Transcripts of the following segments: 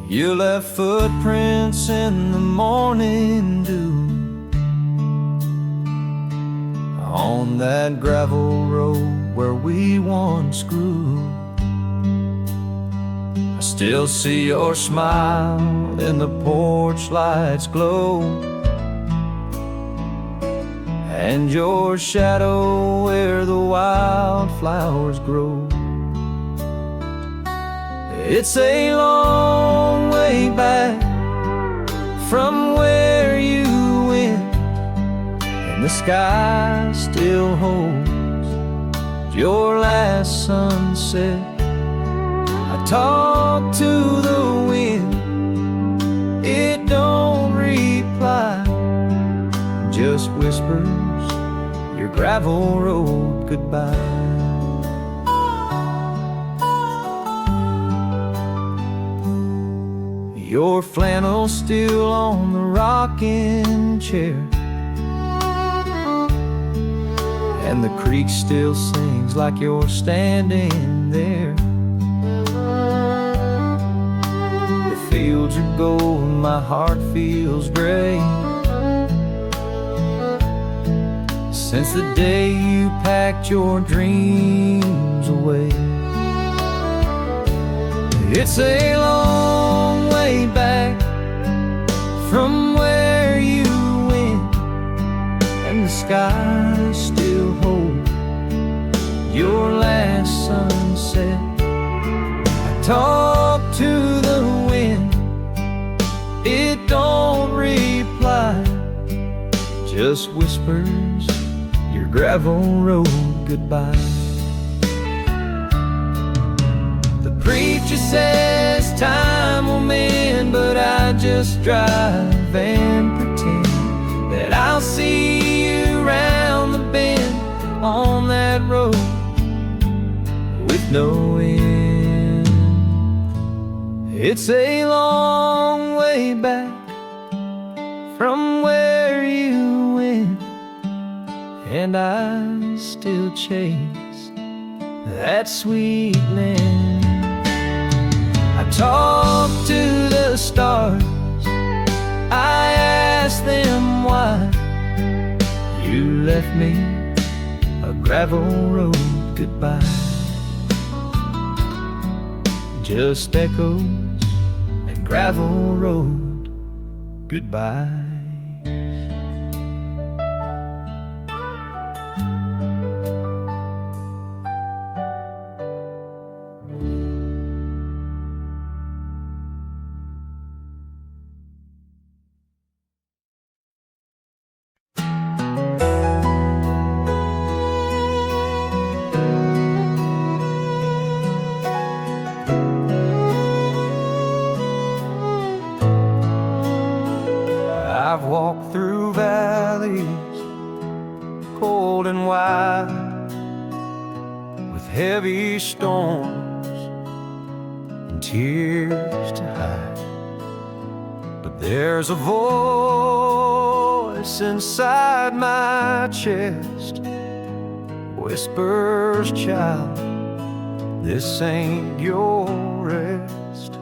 You left footprints in the morning dew on that gravel road where we once grew. I still see your smile in the porch light's glow, and your shadow where the wildflowers grow. It's a long way back from where you went, and the sky still holds your last sunset. I talk to the wind, it don't reply, just whispers your gravel road goodbye. Your flannel still on the rocking chair, and the creek still sings like you're standing there. The fields are gold, my heart feels gray, since the day you packed your dreams away. It's a long way back from where you went, and the sky still holds your last sunset. I talk to the wind, it don't reply, just whispers your gravel road goodbye. The preacher says time will mend, but I just drive and pretend that I'll see you round the bend on that road with no end. It's a long way back from where you went, and I still chase that sweet land. I talk to the stars, I ask them why you left me a gravel road goodbye. Just echoes and gravel road goodbye. I've walked through valleys, cold and wide, with heavy storms and tears to hide. But there's a voice inside my chest, whispers, child, this ain't your rest.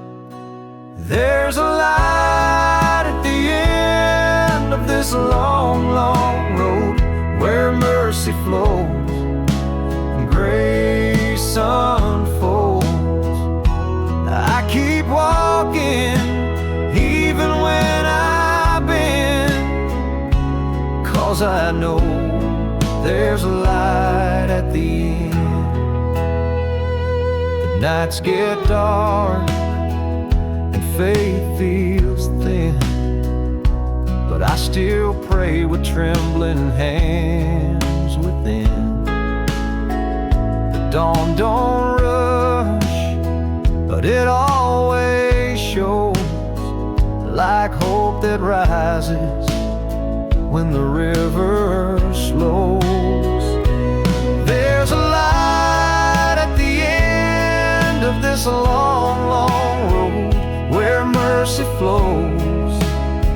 There's a light at the end of this long, long road, where mercy flows and grace unfolds. I keep walking even when I've been, 'cause I know there's a light at the end. The nights get dark and faith feels thin, but I still pray with trembling hands within. The dawn don't rush, but it always shows like hope that rises when the river slows. There's a light at the end of this long, long road, where mercy flows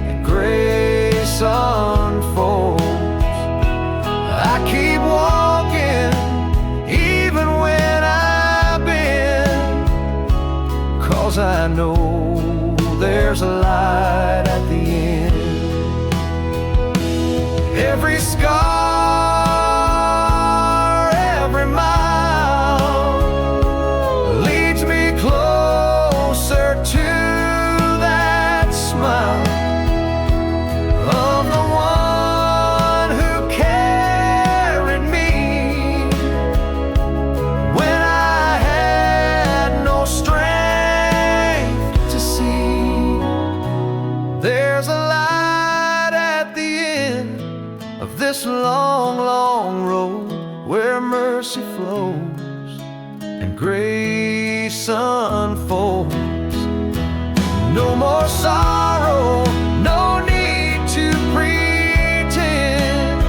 and grace unfolds. I keep walking even when I've been, 'cause I know grace unfolds. No more sorrow, no need to pretend.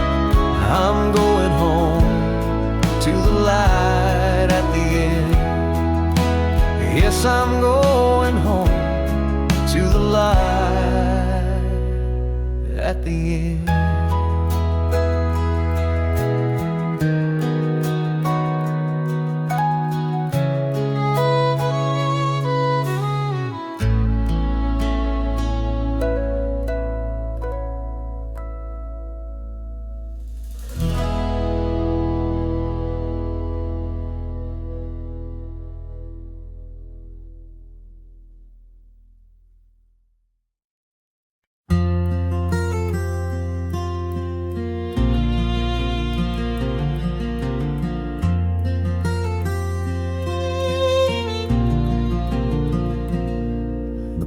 I'm going home to the light at the end. Yes, I'm going home to the light at the end.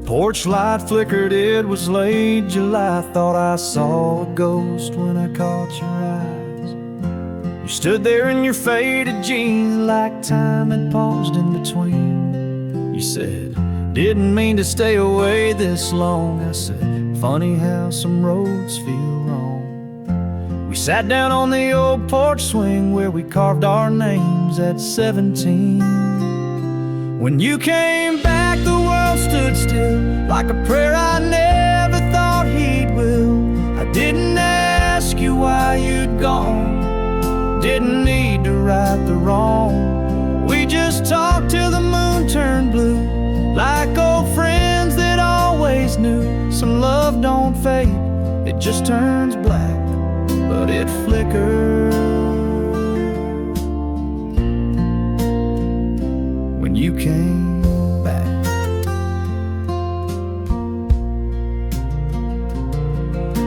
Porch light flickered, it was late July. Thought I saw a ghost when I caught your eyes. You stood there in your faded jeans like time had paused in between. You said, didn't mean to stay away this long. I said, funny how some roads feel wrong. We sat down on the old porch swing where we carved our names at 17. When you came back, the world stood still, like a prayer I never thought he'd will. I didn't ask you why you'd gone, didn't need to right the wrong. We just talked till the moon turned blue, like old friends that always knew. Some love don't fade, it just turns black, but it flickers when you came back.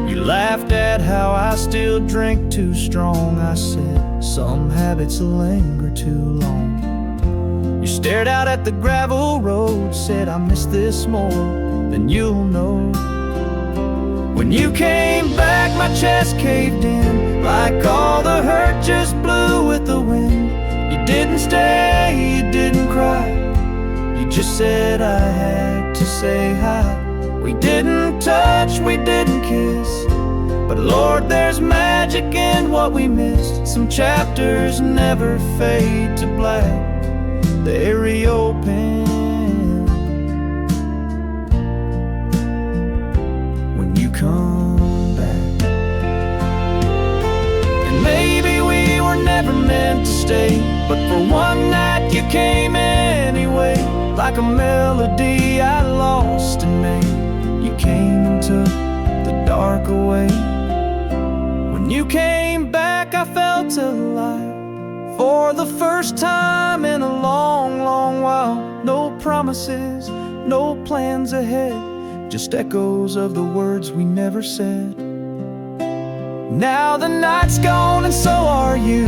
You laughed at how I still drink too strong. I said, some habits linger too long. You stared out at the gravel road, said, I miss this more than you'll know. When you came back, my chest caved in, like all the hurt just blew with the wind. You didn't stay, you didn't cry, you just said I had to say hi. We didn't touch, we didn't kiss, but Lord, there's magic in what we missed. Some chapters never fade to black, they reopen when you come back. And maybe we were never meant to stay, but for one night you came anyway, like a melody I lost and made. You came and took the dark away. When you came back, I felt alive for the first time in a long, long while. No promises, no plans ahead, just echoes of the words we never said. Now the night's gone and so are you,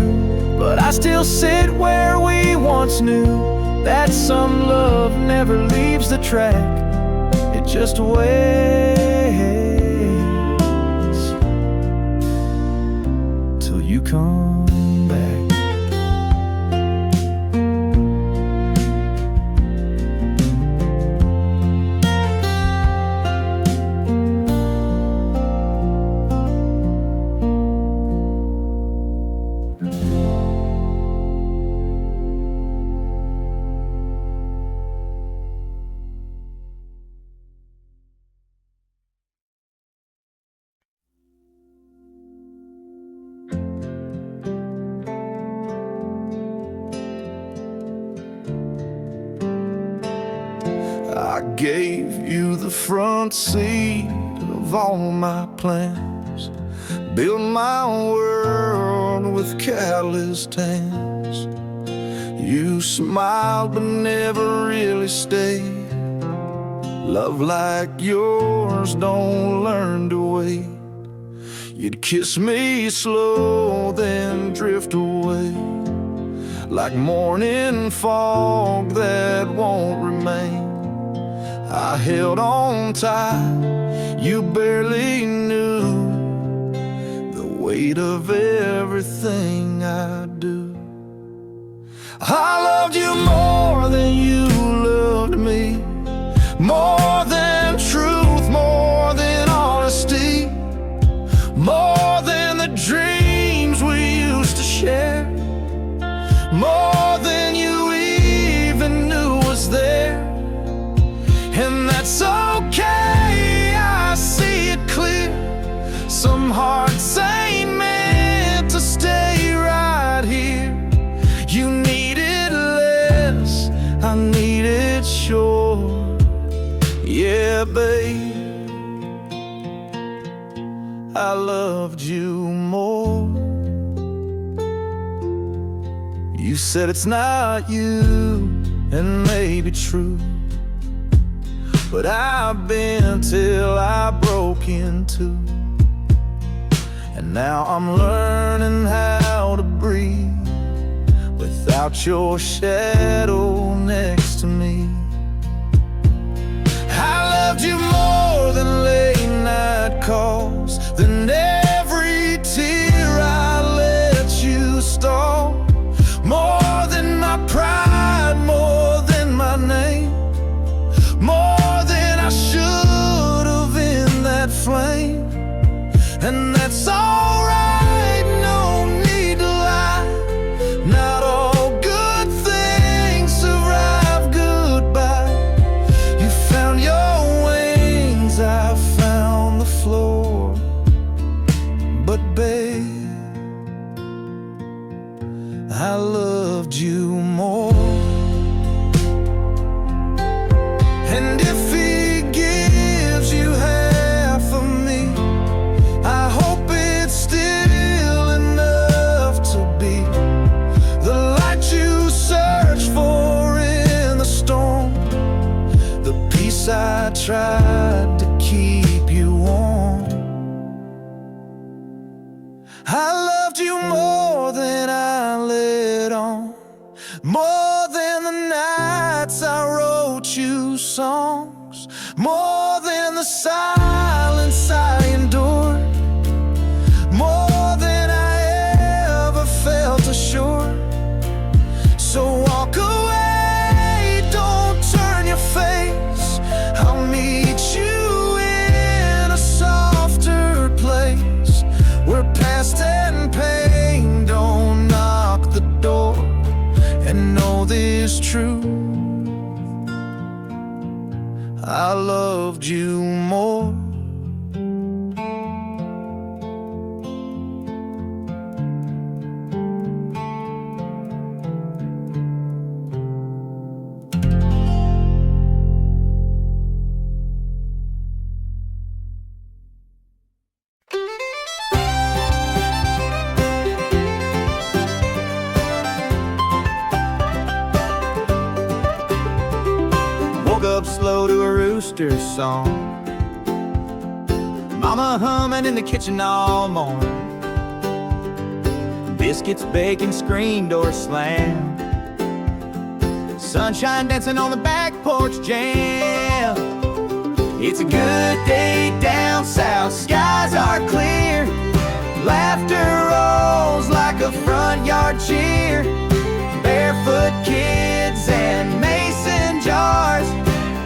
but I still sit where we once knew that some love never leaves the track, it just waits till you come back. I gave you the front seat of all my plans, built my world with calloused hands. You smiled but never really stayed. Love like yours don't learn to wait. You'd kiss me slow, then drift away, like morning fog that won't remain. I held on tight, you barely knew the weight of everything I do. I loved you more shore. Yeah, babe, I loved you more. You said it's not you, and maybe true, but I've been till I broke in two. And now I'm learning how to breathe without your shadow next to me. I loved you more than late night calls, than every tear I let you stall. More than my pride, more than my name, more than I should have in that flame. And that's alright, no need to lie. Not all good things survive goodbye. You found your wings, I found the floor. But babe, I loved you more. And if he gives you half of me, I hope it's still enough to be the light you search for in the storm, the peace I tried to keep you warm. I loved you more than I let on, more than the nights I wrote you songs, more than the silence I endured, more than I ever felt assured. So walk away, don't turn your face. I'll meet you in a softer place, where past and pain don't knock the door. And know this true, I loved you more. Woke up slow to a rooster song, mama humming in the kitchen all morning. Biscuits, bacon, screen door slam, sunshine dancing on the back porch jam. It's a good day down south, skies are clear, laughter rolls like a front yard cheer. Barefoot kids and mason jars,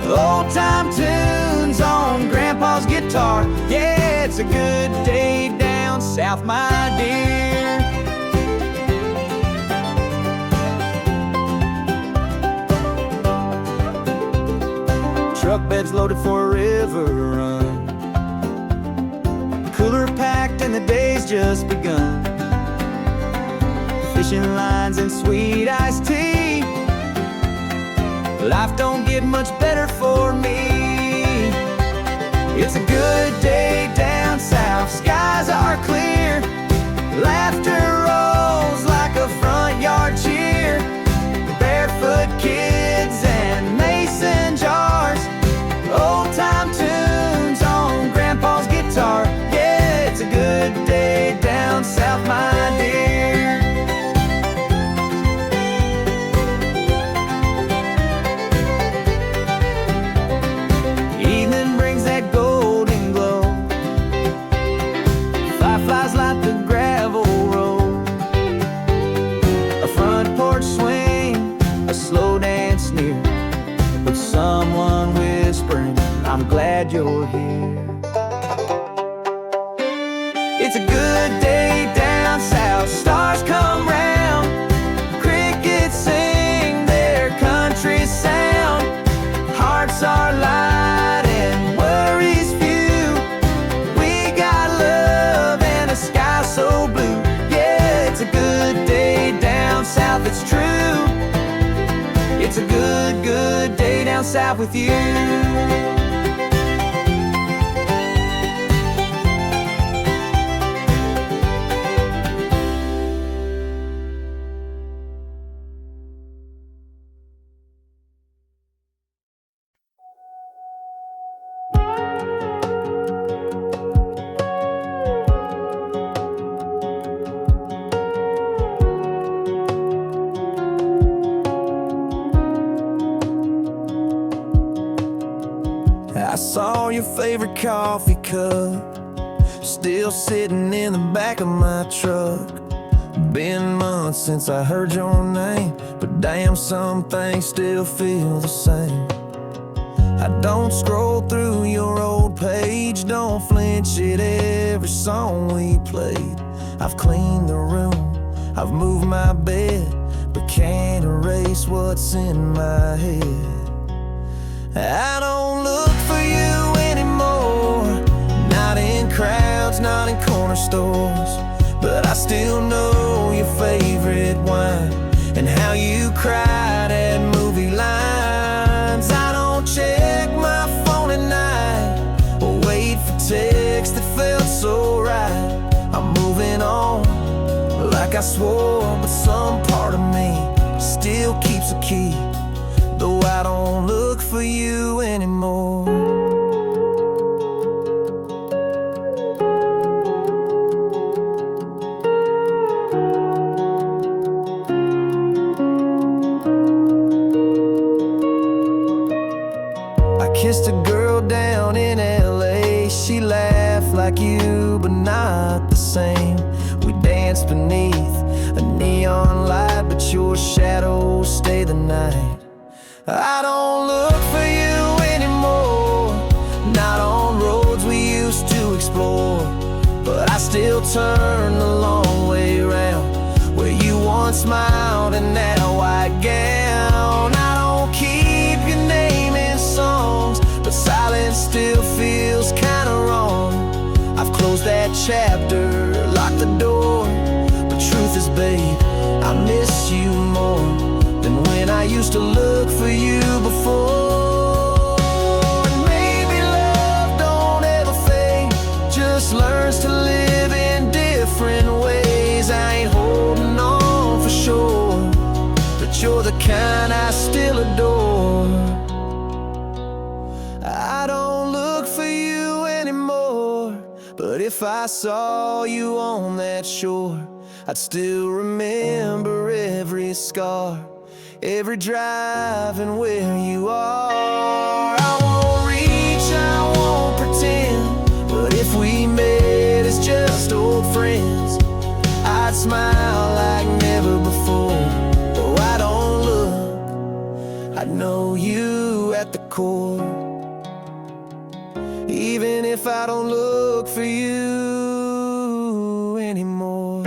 old-time tunes on Grandpa's guitar. Yeah, it's a good day down south, my dear. Truck beds loaded for a river run, cooler packed and the day's just begun. Fishing lines and sweet iced tea, life don't get much better for me. It's a good day down south, skies are clear, laughter rolls like a front yard cheer. Barefoot kids and mason jars, old-time tunes on Grandpa's guitar. Yeah, it's a good day down south, my dear. Evening brings that golden glow, fireflies light the gravel road. A front porch swing, a slow dance near, with someone whispering, I'm glad you're here. It's a good day down south, stars come round, crickets sing their country sound. Hearts are light and worries few, we got love and a sky so blue. Yeah, it's a good day down south, it's true. It's a good, good day down down south with you. I saw your favorite coffee cup still sitting in the back of my truck. Been months since I heard your name, but damn, some things still feel the same. I don't scroll through your old page, don't flinch at every song we played. I've cleaned the room, I've moved my bed, but can't erase what's in my head. I don't look for you anymore, not in crowds, not in corner stores, but I still know your favorite wine and how you cried at movie lines. I don't check my phone at night or wait for texts that felt so right. I'm moving on like I swore, but some part of me still keeps a key, though I don't look for you anymore. I kissed a girl down in LA. She laughed like you, but not the same. We danced beneath a neon light, but your shadows stay the night. I don't look for you anymore, not on roads we used to explore, but I still turn the long way around where you once smiled in that white gown. I don't keep your name in songs, but silence still feels kinda wrong. I've closed that chapter, locked the door, but truth is, babe, I miss you more than when I used to look for you before. And maybe love don't ever fade, just learns to live in different ways. I ain't holding on for sure, but you're the kind I still adore. I don't look for you anymore, but if I saw you on that shore, I'd still remember every scar, every drive and where you are. I won't reach, I won't pretend, but if we met as just old friends, I'd smile like never before. Oh, I don't look, I know you at the core, even if I don't look for you anymore.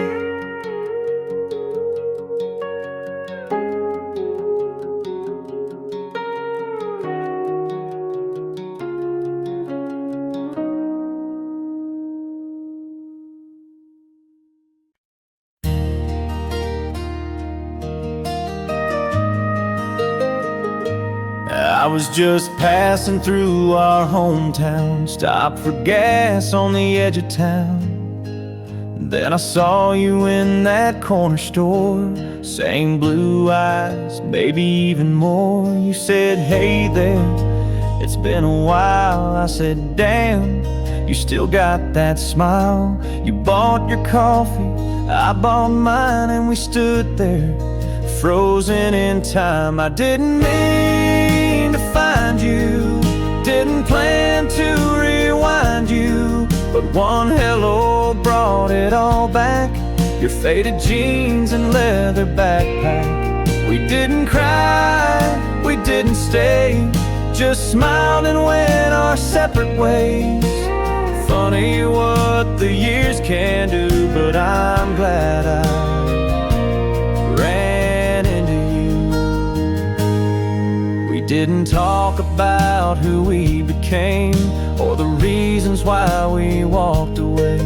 I was just passing through our hometown, stopped for gas on the edge of town. Then I saw you in that corner store, same blue eyes, maybe even more. You said, hey there, it's been a while. I said, damn, you still got that smile. You bought your coffee, I bought mine, and we stood there, frozen in time. I didn't mean to find you, didn't plan to rewind you, but one hello brought it all back. Your faded jeans and leather backpack. We didn't cry, we didn't stay, just smiled and went our separate ways. Funny what the years can do, but I'm glad I ran into you. We didn't talk about who we became or the reasons why we walked away.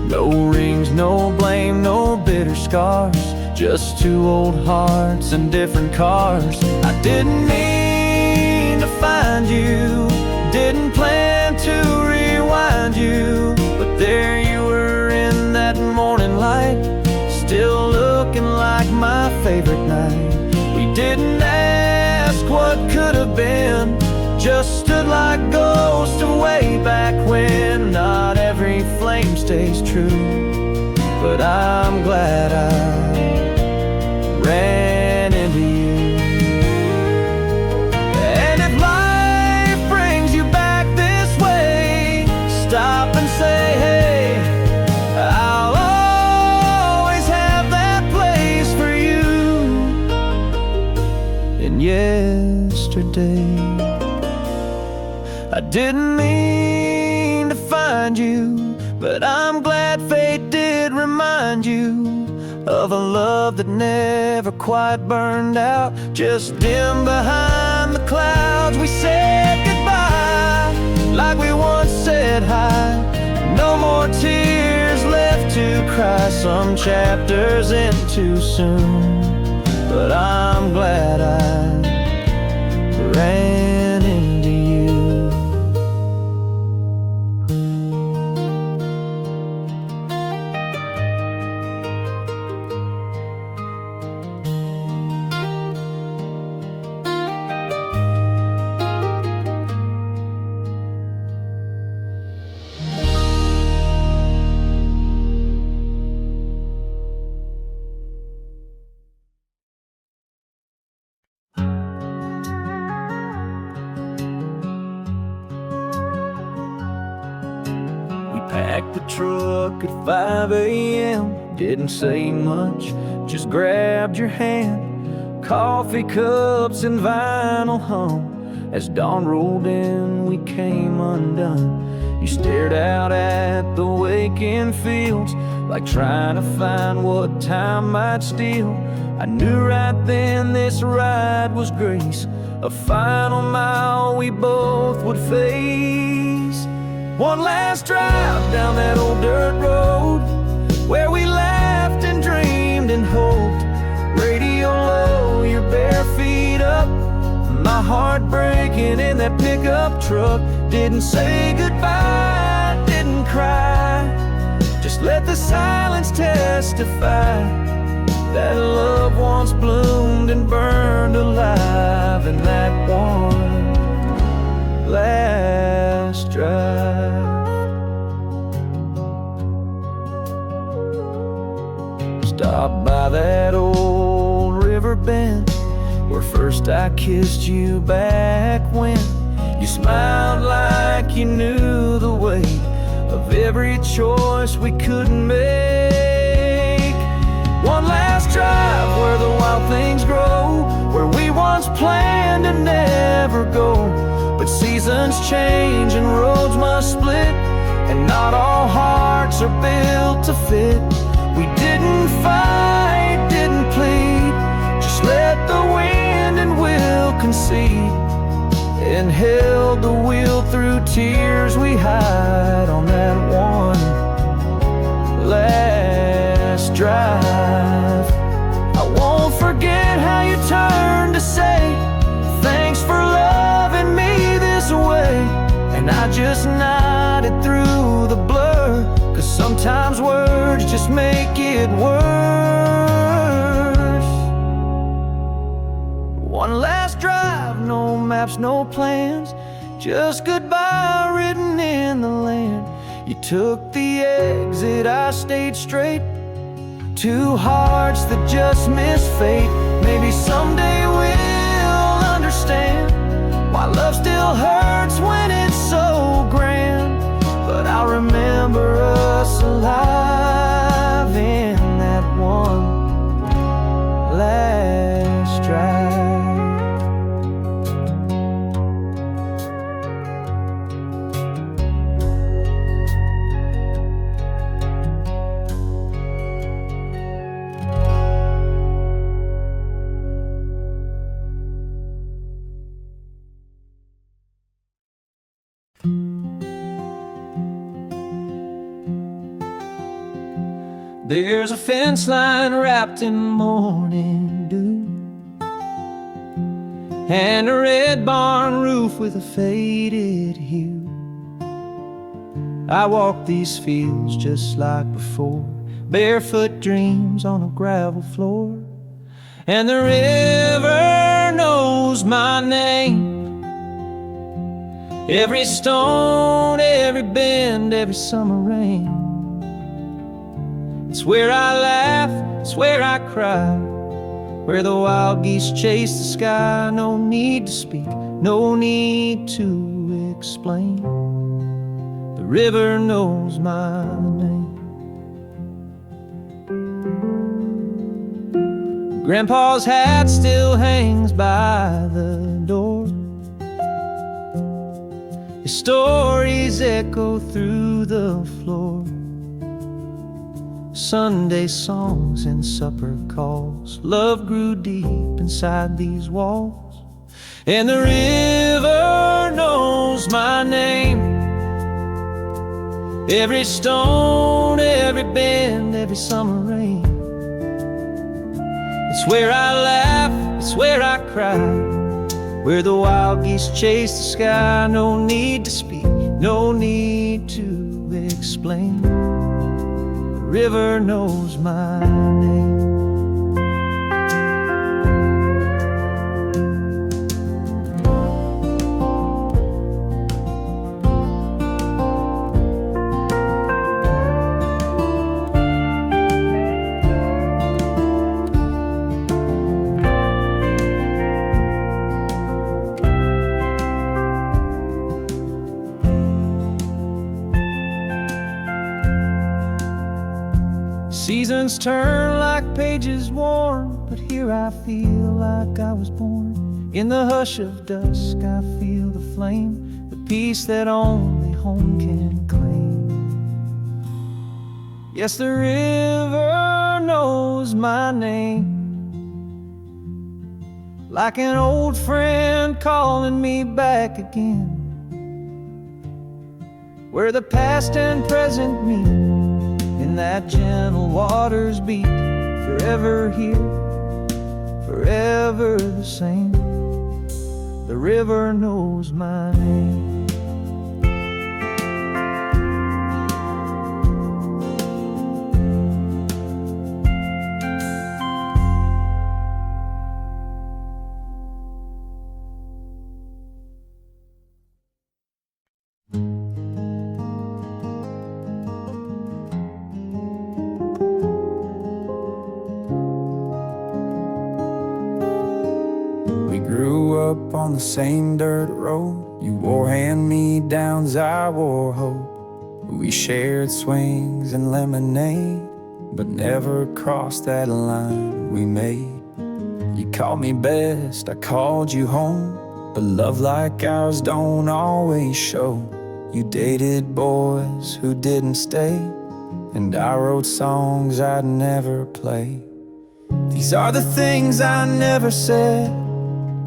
No rings, no blame, no bitter scars, just two old hearts and different cars. I didn't mean to find you, didn't plan to rewind you, but there you were in that morning light, still looking like my favorite night. We didn't ask what could have been, just stood like ghosts of way back when. Not every flame stays true, but I'm glad I ran into you. And if life brings you back this way, stop and say, hey, I'll always have that place for you. And yesterday, I didn't mean to find you, but I'm glad fate did remind you of a love that never quite burned out, just dim behind the clouds. We said goodbye like we once said hi. No more tears left to cry, some chapters end too soon, but I'm glad I ran into you. Packed the truck at 5 a.m. Didn't say much, just grabbed your hand. Coffee cups and vinyl hum. As dawn rolled in, we came undone. You stared out at the waking fields, like trying to find what time might steal. I knew right then this ride was grace, a final mile we both would face. One last drive down that old dirt road, where we laughed and dreamed and hoped. Radio low, your bare feet up, my heart breaking in that pickup truck. Didn't say goodbye, didn't cry, just let the silence testify that love once bloomed and burned alive in that one last drive. Stopped by that old river bend where first I kissed you back when. You smiled like you knew the weight of every choice we couldn't make. One last drive where the wild things grow, where we once planned to never go. But seasons change and roads must split, and not all hearts are built to fit. We didn't fight, didn't plead, just let the wind and will concede, and held the wheel through tears we hide on that one last drive. I won't forget how you turned to say thanks for loving me this way, and I just nodded through the blur, 'cause sometimes words just make it worse. One last drive, no maps, no plans, just goodbye written in the land. You took the exit, I stayed straight. Two hearts that just missed fate. Maybe someday we'll understand why love still hurts when it's so grand. But I'll remember us alive in that one last drive. There's a fence line wrapped in morning dew. and a red barn roof with a faded hue. I walk these fields just like before, barefoot dreams on a gravel floor, and the river knows my name. Every stone, every bend, every summer rain. It's where I laugh, it's where I cry, where the wild geese chase the sky. No need to speak, no need to explain. The river knows my name. Grandpa's hat still hangs by the door. His stories echo through the floor. Sunday songs and supper calls. Love grew deep inside these walls, and the river knows my name. Every stone, every bend, every summer rain. It's where I laugh, it's where I cry, where the wild geese chase the sky. No need to speak, no need to explain. The river knows my name. Seasons turn like pages worn, but here I feel like I was born. In the hush of dusk I feel the flame, the peace that only home can claim. Yes, the river knows my name, like an old friend calling me back again, where the past and present meet in that gentle water's beat. Forever here, forever the same. The river knows my name. Up on the same dirt road. You wore hand-me-downs, I wore hope. We shared swings and lemonade, but never crossed that line we made. You called me best, I called you home, but love like ours don't always show. You dated boys who didn't stay, and I wrote songs I'd never play. These are the things I never said,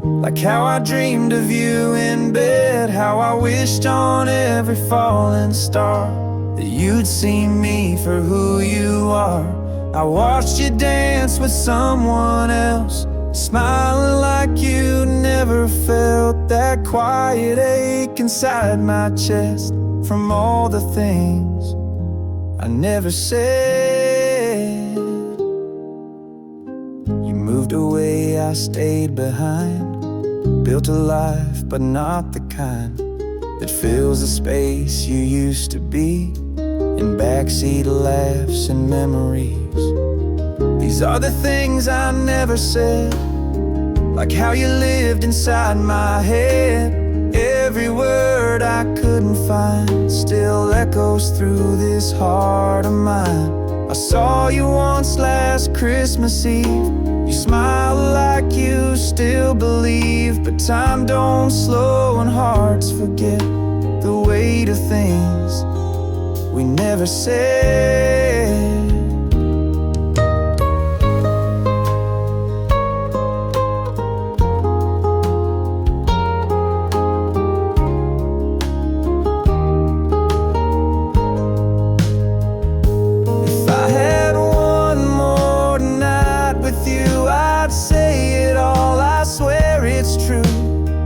like how I dreamed of you in bed, how I wished on every falling star that you'd see me for who you are. I watched you dance with someone else, smiling like you never felt, that quiet ache inside my chest from all the things I never said. You moved away, I stayed behind, built a life, but not the kind that fills the space you used to be, in backseat laughs and memories. These are the things I never said, like how you lived inside my head. Every word I couldn't find still echoes through this heart of mine. I saw you once last Christmas Eve. You smile like you still believe, but time don't slow and hearts forget the weight of things we never said. If I had one more night with you, I'd say it all, I swear it's true.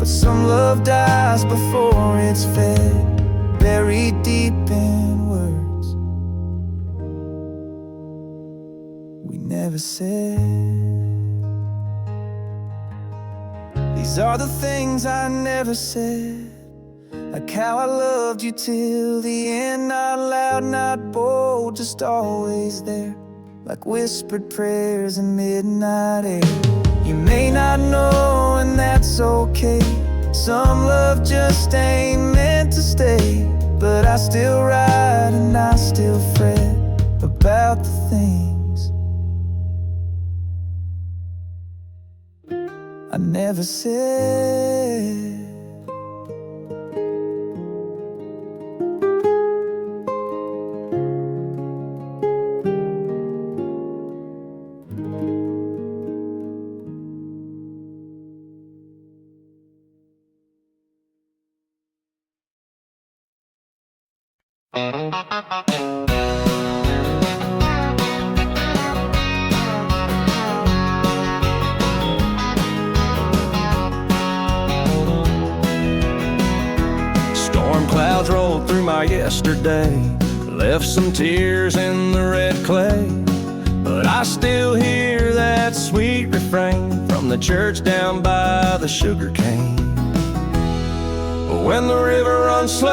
but some love dies before it's fed, buried deep in words we never said. These are the things I never said, like how I loved you till the end. Not loud, not bold, just always there, like whispered prayers in midnight air. You may not know, and that's okay. Some love just ain't meant to stay, but I still write and I still fret about the things I never said. Storm clouds rolled through my yesterday, left some tears in the red clay, but I still hear that sweet refrain from the church down by the sugar cane. When the river runs slow,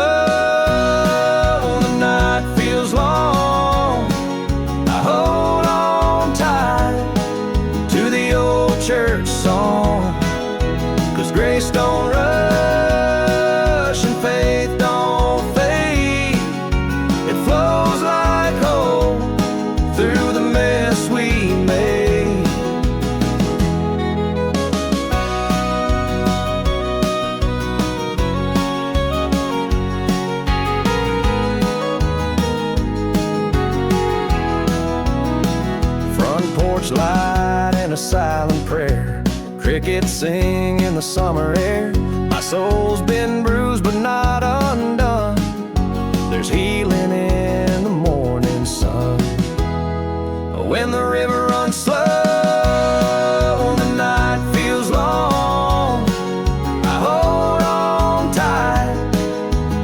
the night feels long, I hold on tight to the old church song, 'cause grace don't rush and faith don't fade. It flows like hope through the mess we made. Light and a silent prayer, crickets sing in the summer air. My soul's been bruised but not undone. There's healing in the morning sun. When the river runs slow, the night feels long, I hold on tight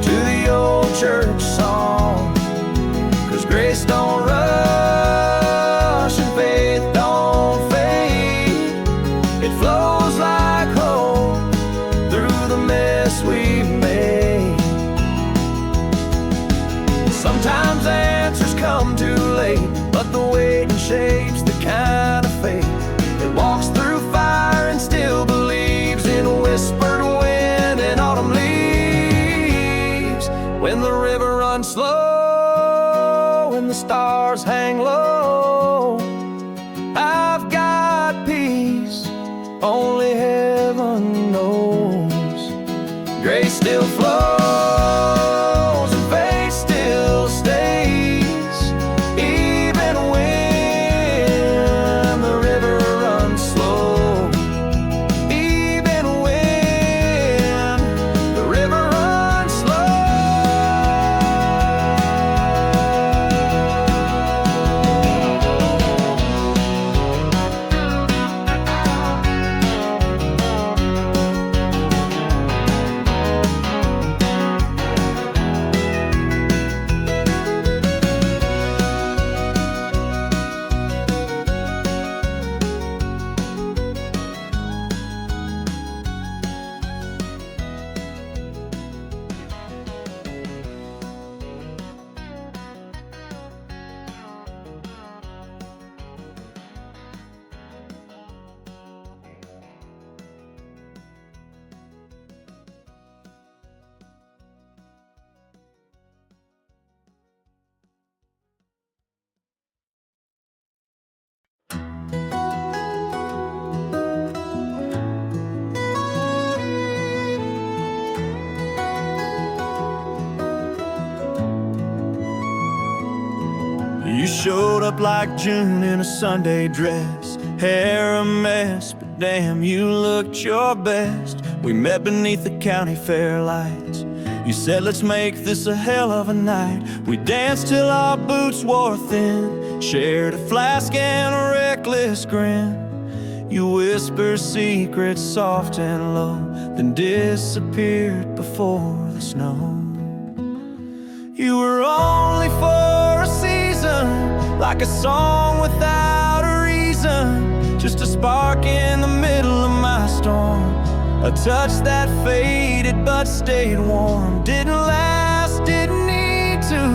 to the old church song, 'cause grace don't rush and faith don't fade. It flows like hope through the mess we've made. Sometimes answers come too late, but the waiting shapes the kind of faith that walks through fire and still believes in whispered wind and autumn leaves. When the river runs slow and the stars hang low, I've got peace only heaven knows. Grace still flows and faith still stays, even when the river runs slow. Even when the river runs slow. You showed up like June in a Sunday dress, hair a mess, but damn, you looked your best. We met beneath the county fair lights. You said, let's make this a hell of a night. We danced till our boots wore thin, shared a flask and a reckless grin. You whisper secrets soft and low, then disappeared before the snow. You were only for a season, like a song without a reason, just a spark in the middle of my storm, a touch that faded but stayed warm. Didn't last, didn't need to.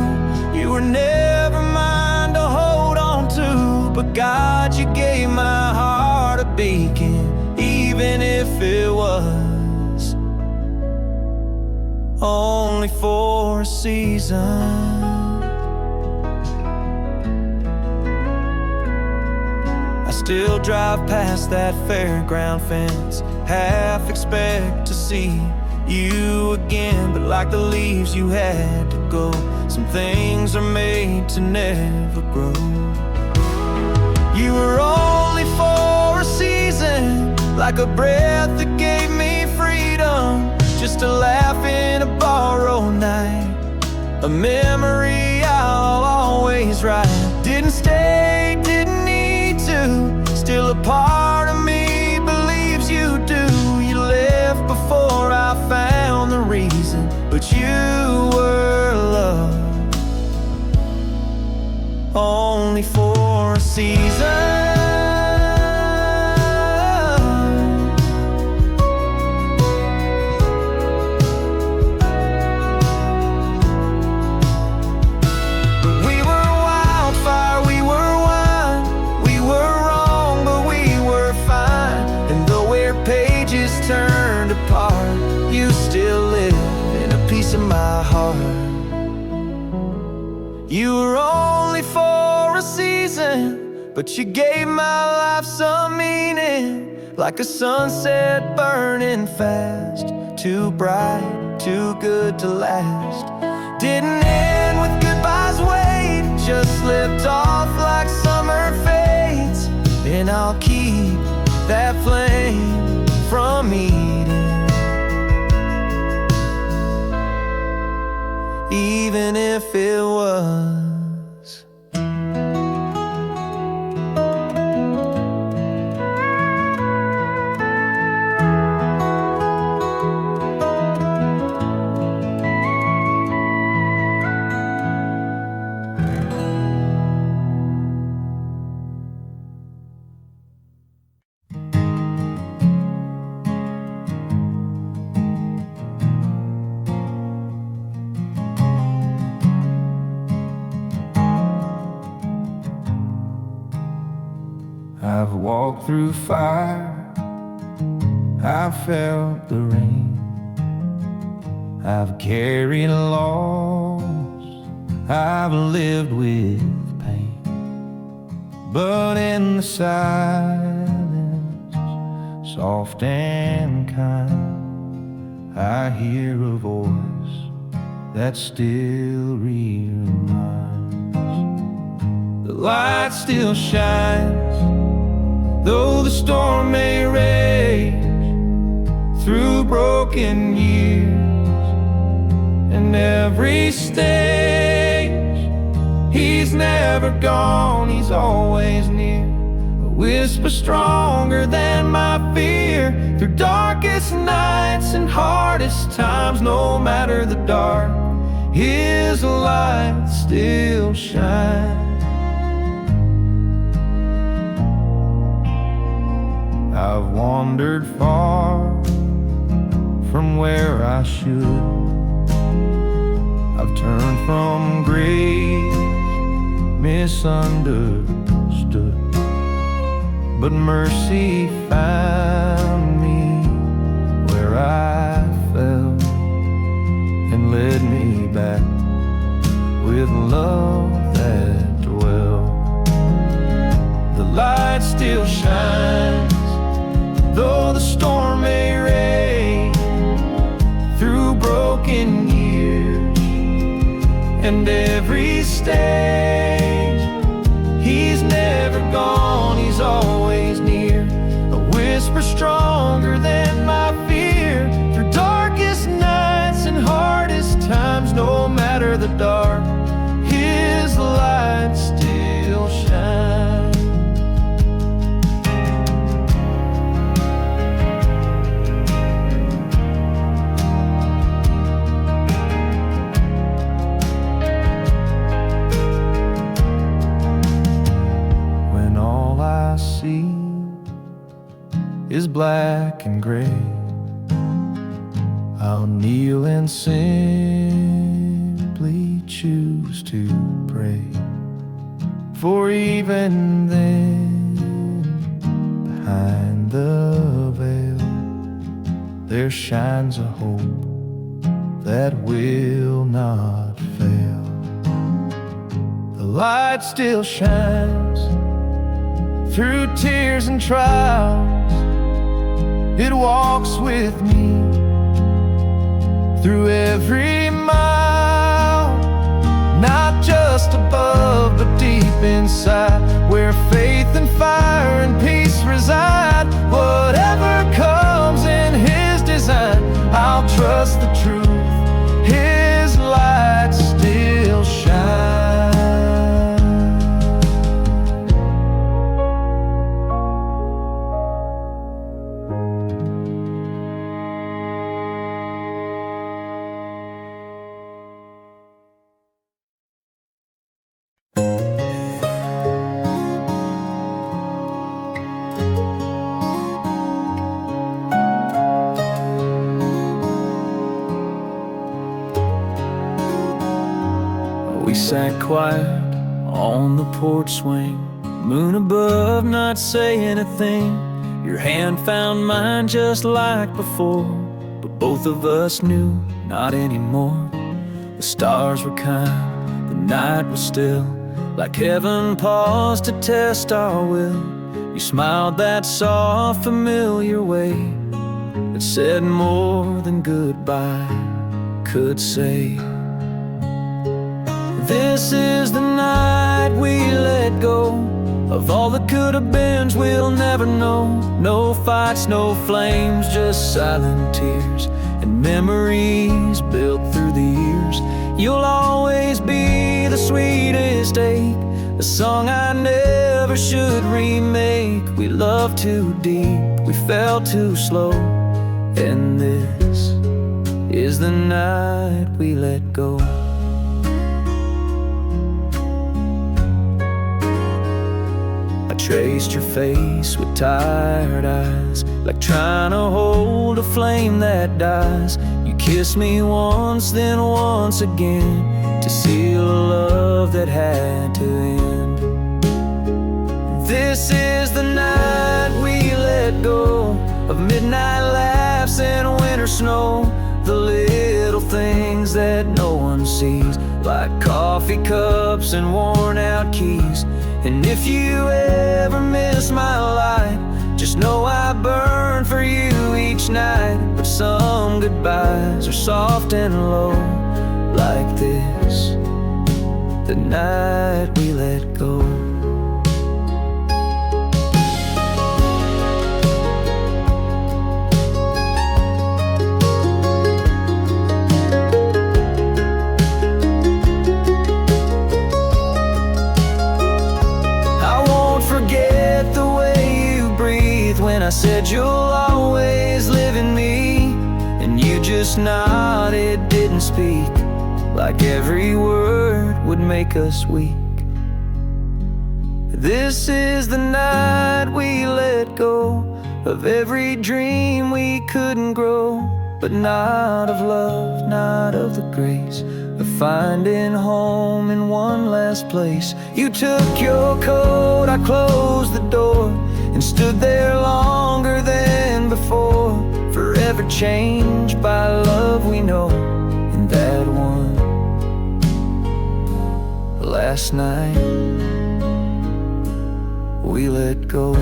You were never mine to hold on to, but God, you gave my heart a beacon, even if it was only for a season. I still drive past that fairground fence, half expect to see you again, but like the leaves you had to go. Some things are made to never grow. You were only for a season, like a breath that gave me freedom, just a laugh in a borrowed night, a memory I'll always write. Didn't stay, didn't need to, still a part of me believes you do. You left before I found the reason, but you were love only for a season. Turned apart, you still live in a piece of my heart. You were only for a season, but you gave my life some meaning, like a sunset burning fast, too bright, too good to last. Didn't end with goodbyes, wait, just slipped off like summer fades, and I'll keep that flame from eating, even if it was I've walked through fire, I've felt the rain, I've carried loss, I've lived with pain. But in the silence, soft and kind, I hear a voice that still reminds. The light still shines, though the storm may rage through broken years and every stage. He's never gone, he's always near, a whisper stronger than my fear. Through darkest nights and hardest times, no matter the dark, his light still shines. I've wandered far from where I should, I've turned from grace, misunderstood, but mercy found me where I fell and led me back with love that dwelled. The light still shines, though the storm may rage through broken years and every stage. He's never gone, he's always near, a whisper stronger than my fear. Through darkest nights and hardest times, no matter the dark, his light still shines. black and gray, I'll kneel and simply choose to pray. For even then, behind the veil, there shines a hope that will not fail. The light still shines through tears and trials. It walks with me through every mile, not just above but deep inside, where faith and fire and peace reside. Whatever comes in His design, I'll trust the truth. His light still shines. We sat quiet on the porch swing, moon above, not saying a thing. Your hand found mine just like before, but both of us knew not anymore. The stars were kind, the night was still, like heaven paused to test our will. You smiled that soft, familiar way that said more than goodbye could say. This is the night we let go of all the could-have-beens we'll never know. No fights, no flames, just silent tears and memories built through the years. You'll always be the sweetest ache, a song I never should remake. We loved too deep, we fell too slow, and this is the night we let go. Traced your face with tired eyes, like trying to hold a flame that dies. You kissed me once, then once again, to seal a love that had to end. This is the night we let go of midnight laughs and winter snow, the little things that no one sees, like coffee cups and worn out keys. And if you ever miss my light, just know I burn for you each night. But some goodbyes are soft and low, like this, the night we let go. I said you'll always live in me, and you just nodded, didn't speak, like every word would make us weak. This is the night we let go of every dream we couldn't grow, but not of love, not of the grace of finding home in one last place. You took your coat, I closed the door, and stood there longer than before, forever changed by love we know. And that one last night we let go.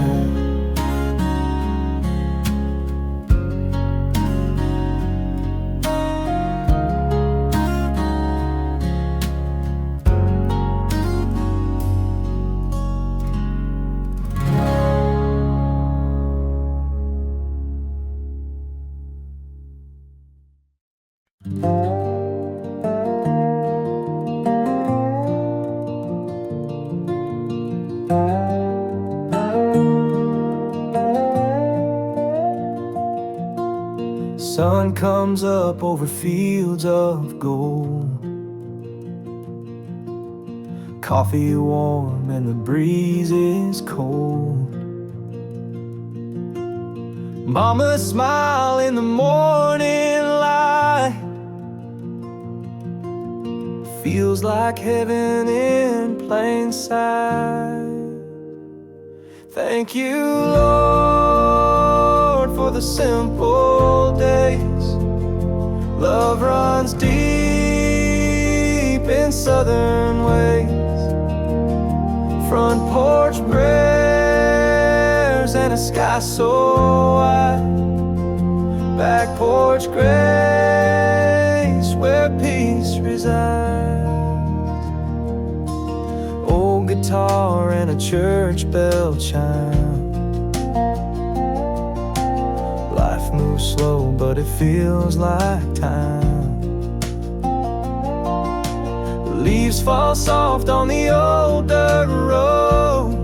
Sun comes up over fields of gold, coffee warm and the breeze is cold. Mama smile in the morning light, feels like heaven in plain sight. Thank you, Lord, for the simple days. Love runs deep in southern ways. Front porch prayers and a sky so wide. Back porch grace where peace resides. Old guitar and a church bell chime. Life moves slow but it feels like time. Leaves fall soft on the old dirt road.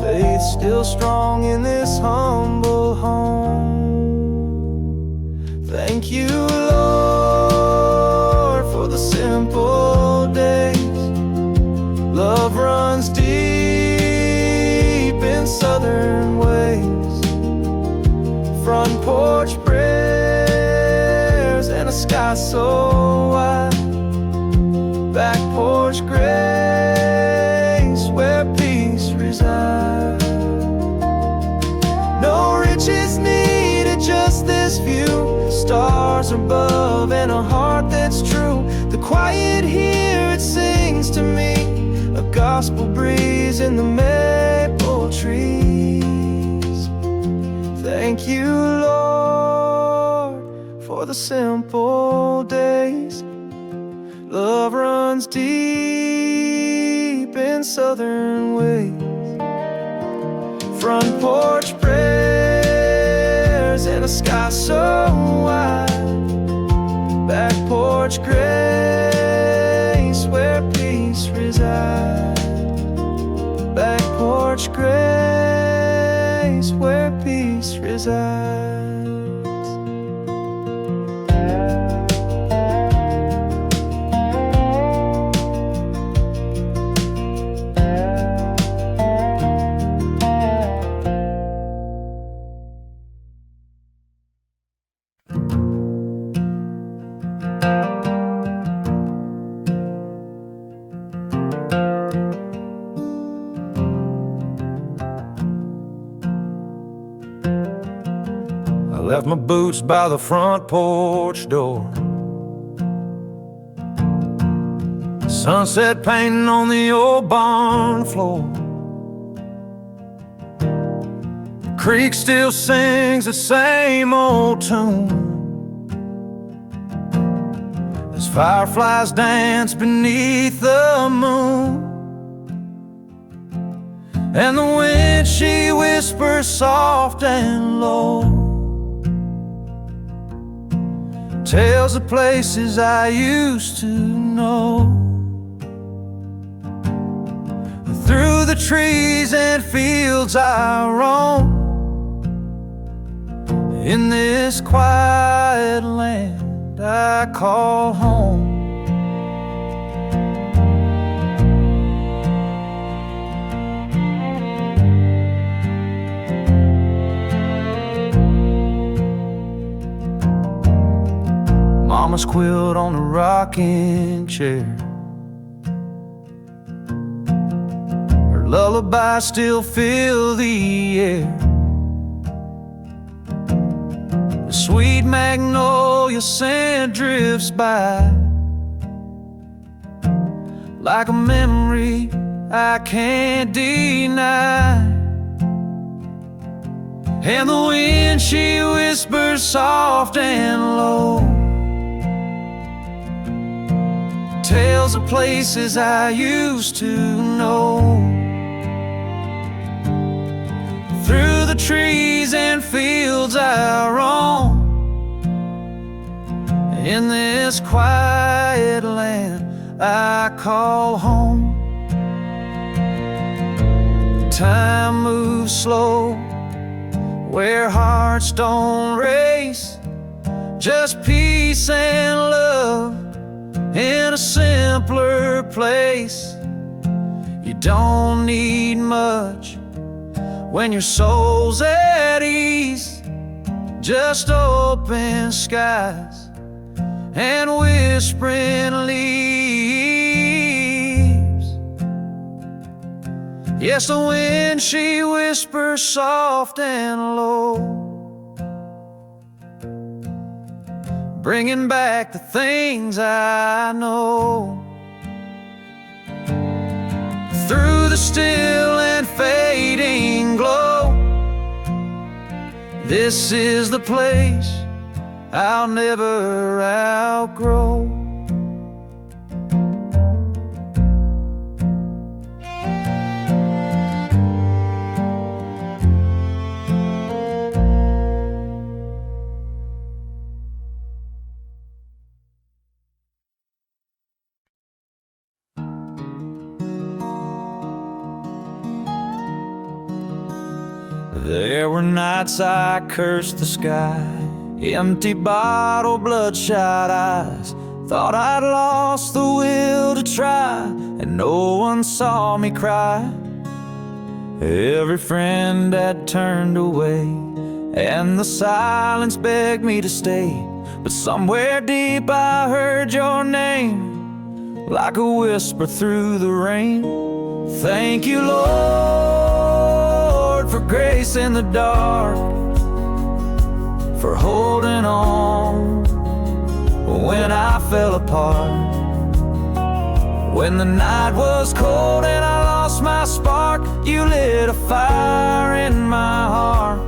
Faith still strong in this humble home. Thank you, Lord, for the simple days. Love runs deep in southern ways. Front porch prayers and a sky so wide. Back porch grace where peace resides. No riches needed, just this view. Stars above and a heart that's true. The quiet here, it sings to me. A gospel breeze in the maple trees. Thank you, Lord, for the simple days. Love runs deep in southern ways. Front porch prayers and a sky so wide. Back porch grace where peace resides. Back porch grace where peace resides. I left my boots by the front porch door. Sunset painting on the old barn floor. The creek still sings the same old tune. As fireflies dance beneath the moon. And the wind, she whispers soft and low. Tells the places I used to know. Through the trees and fields I roam. In this quiet land I call home. Mama's quilt on a rocking chair. Her lullaby still fill the air. The sweet magnolia scent drifts by, like a memory I can't deny. And the wind, she whispers soft and low. Tales of places I used to know. Through the trees and fields I roam. In this quiet land I call home. Time moves slow where hearts don't race. Just peace and love in a simpler place. You don't need much when your soul's at ease. Just open skies and whispering leaves. Yes, the wind, she whispers soft and low, bringing back the things I know. Through the still and fading glow, this is the place I'll never outgrow. There were nights I cursed the sky, empty bottle, bloodshot eyes. Thought I'd lost the will to try, and no one saw me cry. Every friend had turned away, and the silence begged me to stay. But somewhere deep I heard your name, like a whisper through the rain. Thank you, Lord, for grace in the dark, for holding on when I fell apart. When the night was cold and I lost my spark, you lit a fire in my heart.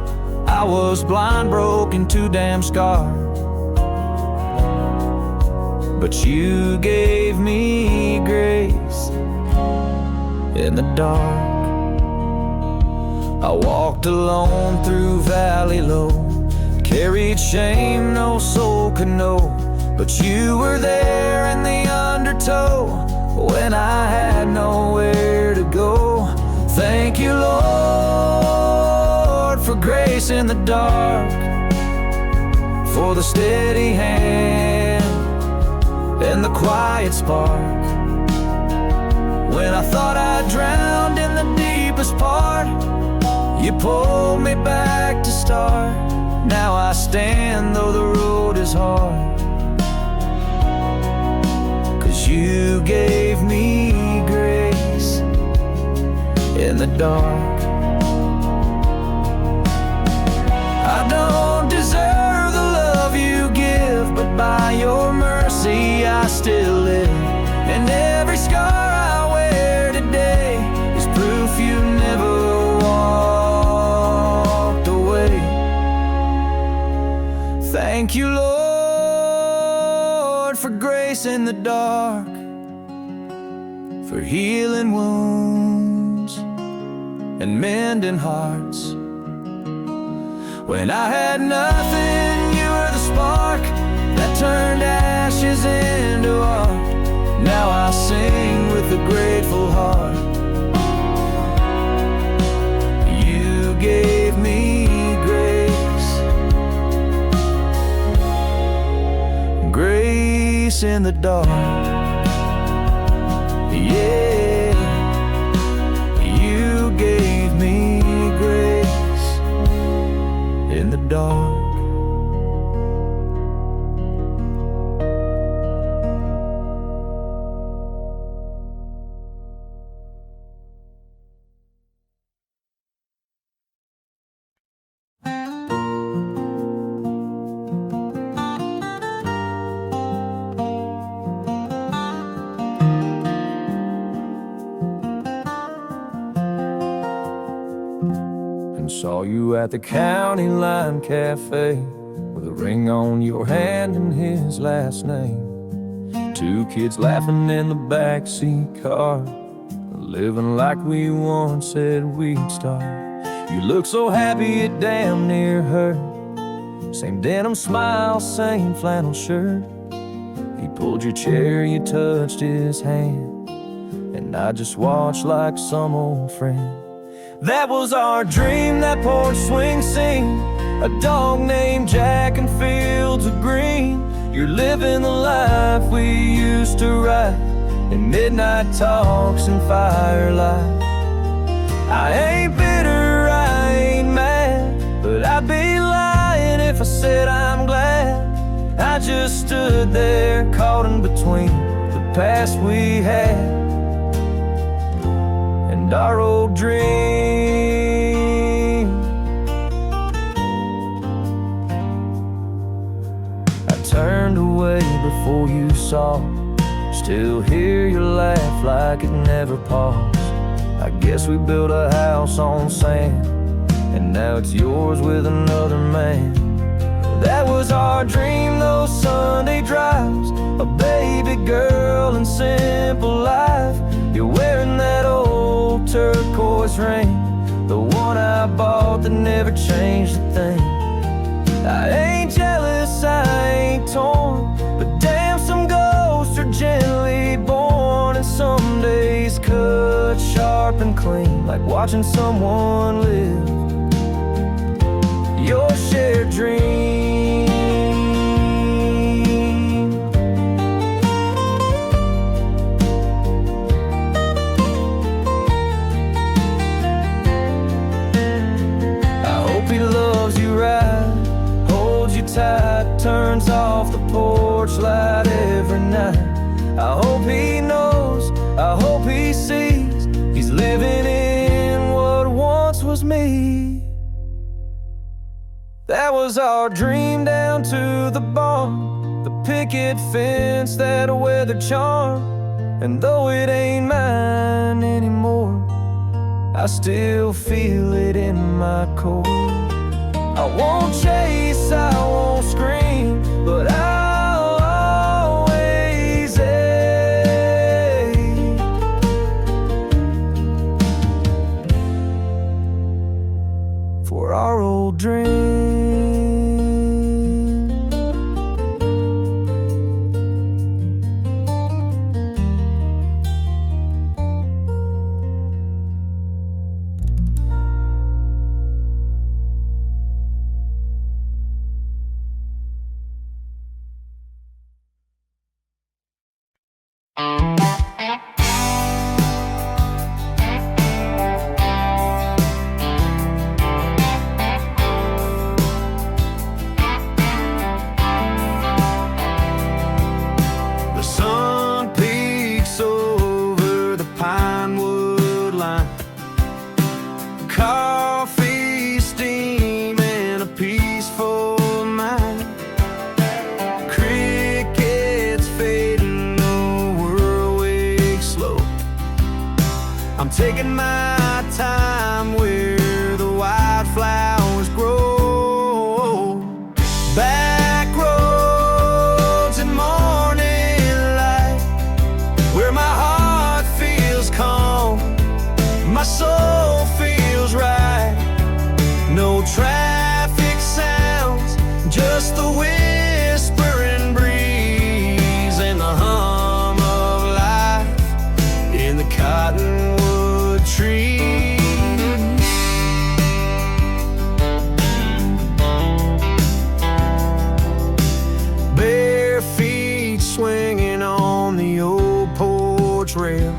I was blind, broken, too damn scarred, but you gave me grace in the dark. I walked alone through valley low, carried shame no soul could know, but you were there in the undertow when I had nowhere to go. Thank you, Lord, for grace in the dark, for the steady hand and the quiet spark. When I thought I drowned in the deepest part, you pulled me back to start. Now I stand though the road is hard, 'cause you gave me grace in the dark. I don't deserve the love you give, but by your mercy I still live. And every scar I wear today is proof you never walked away. Thank you, Lord, for grace in the dark, for healing wounds and mending hearts. When I had nothing, you were the spark that turned ashes into art. Now I sing with a grateful heart. You gave me grace, grace in the dark. Yeah, you gave me grace in the dark. Saw you at the county line cafe with a ring on your hand and his last name. Two kids laughing in the backseat car, living like we once said we'd start. You look so happy it damn near hurt. Same denim smile, same flannel shirt. He pulled your chair, you touched his hand, and I just watched like some old friend. That was our dream, that porch swing scene, a dog named Jack and fields of green. You're living the life we used to write in midnight talks and firelight. I ain't bitter, I I'd be lying if I said I'm glad. I just stood there caught in between the past we had and our old dream. I turned away before you saw. Still hear your laugh like it never paused. I guess we built a house on sand, and now it's yours with another man. That was our dream, those Sunday drives, a baby girl and simple life. You're wearing that old turquoise ring, the one I bought that never changed a thing. I ain't jealous, I ain't torn, but damn, some ghosts are gently born, and some days cut sharp and clean, like watching someone live your shared dream. I hope he loves you right, holds you tight, turns off the porch light every night. I hope he knows, I hope he sees, he's living in what once was me. That was our dream down to the barn, the picket fence, that weather charm. And though it ain't mine anymore, I still feel it in my core. I won't chase, I won't scream, but I'll always aim for our old dream. The sun peeks over the pine wood line, coffee, steam, and a peaceful mind. Crickets fading, the world wakes slow. I'm taking my time where the wildflowers grow. Back roads and morning light, where my heart feels calm, my soul feels right. No traffic sounds, just the whispering breeze and the hum of life in the cottonwood trees. Bare feet swinging on the old porch rail,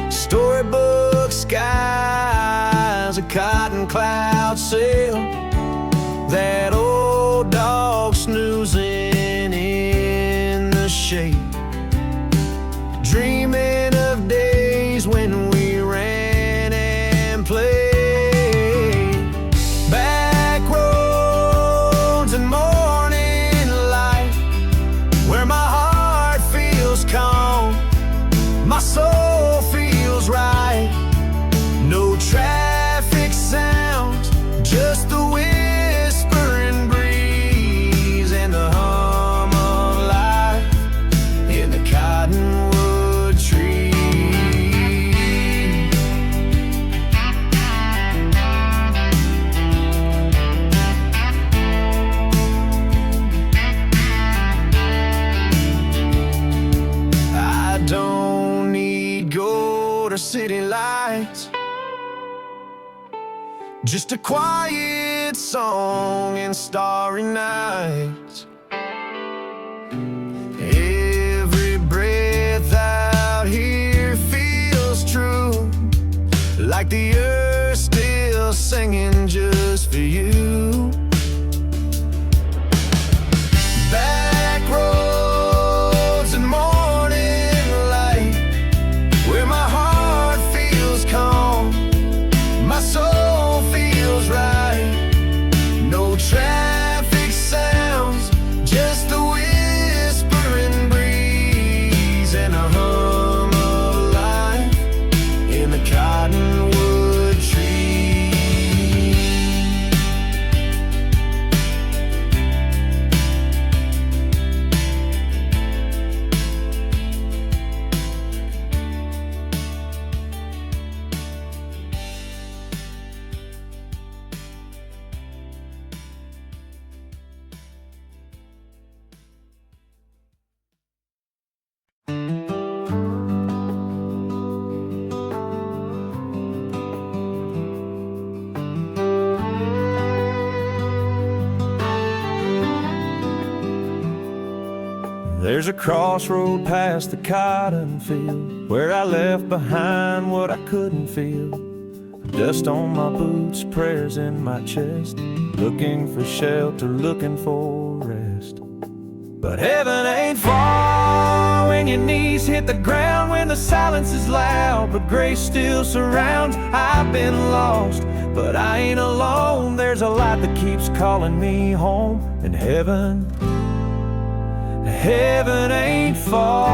storybook skies, a cotton cloud sail, that old dog snoozing in the shade, dreaming of days when we ran and played. Back roads and morning light, where my heart feels calm, my soul feels right. No traffic sounds, just the whispering breeze and the hum of life in the cottonwood tree. I don't need gold or city lights, just a quiet song and starry nights. Every breath out here feels true, like the earth still singing just for you. There's a crossroad past the cotton field where I left behind what I couldn't feel. Dust on my boots, prayers in my chest, looking for shelter, looking for rest. But heaven ain't far when your knees hit the ground, when the silence is loud, but grace still surrounds. I've been lost, but I ain't alone. There's a light that keeps calling me home, and heaven ain't far.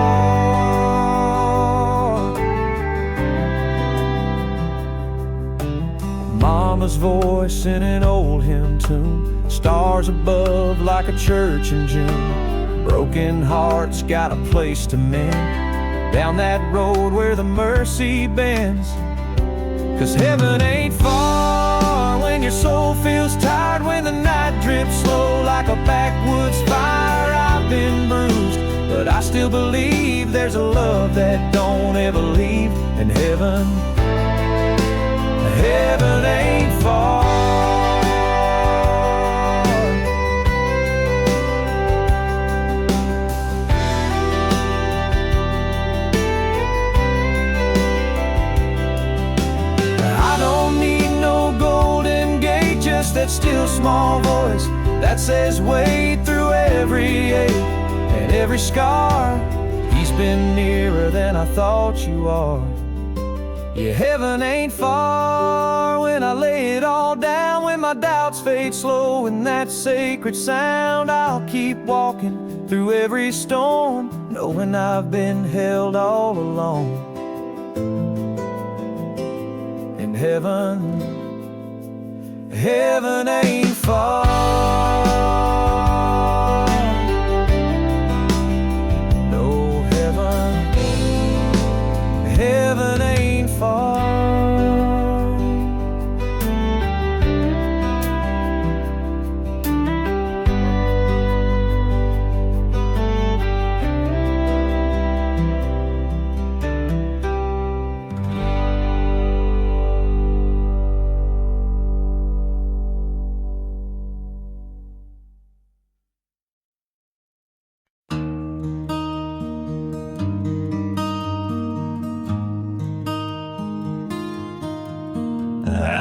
Mama's voice in an old hymn tune, stars above like a church in June. Broken hearts got a place to mend, down that road where the mercy bends. 'Cause heaven ain't far when your soul feels tired, when the night drips slow like a backwoods fire. I've been bruised, but I still believe there's a love that don't ever leave. And heaven ain't far. I don't need no golden gate, just that still small voice that says wait through every ache and every scar. He's been nearer than I thought you are. Yeah, heaven ain't far when I lay it all down, when my doubts fade slow in that sacred sound. I'll keep walking through every storm, knowing I've been held all along. And heaven ain't far. No, heaven ain't far.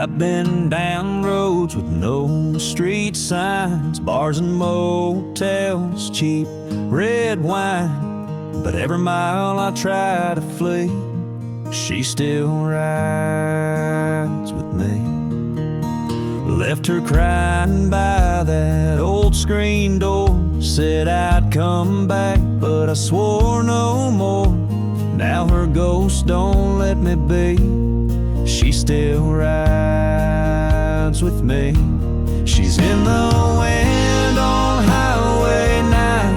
I've been down roads with no street signs, bars and motels, cheap red wine. But every mile I try to flee, she still rides with me. Left her crying by that old screen door, said I'd come back, but I swore no more. Now her ghost don't let me be, she still rides with me. She's in the wind on Highway 9,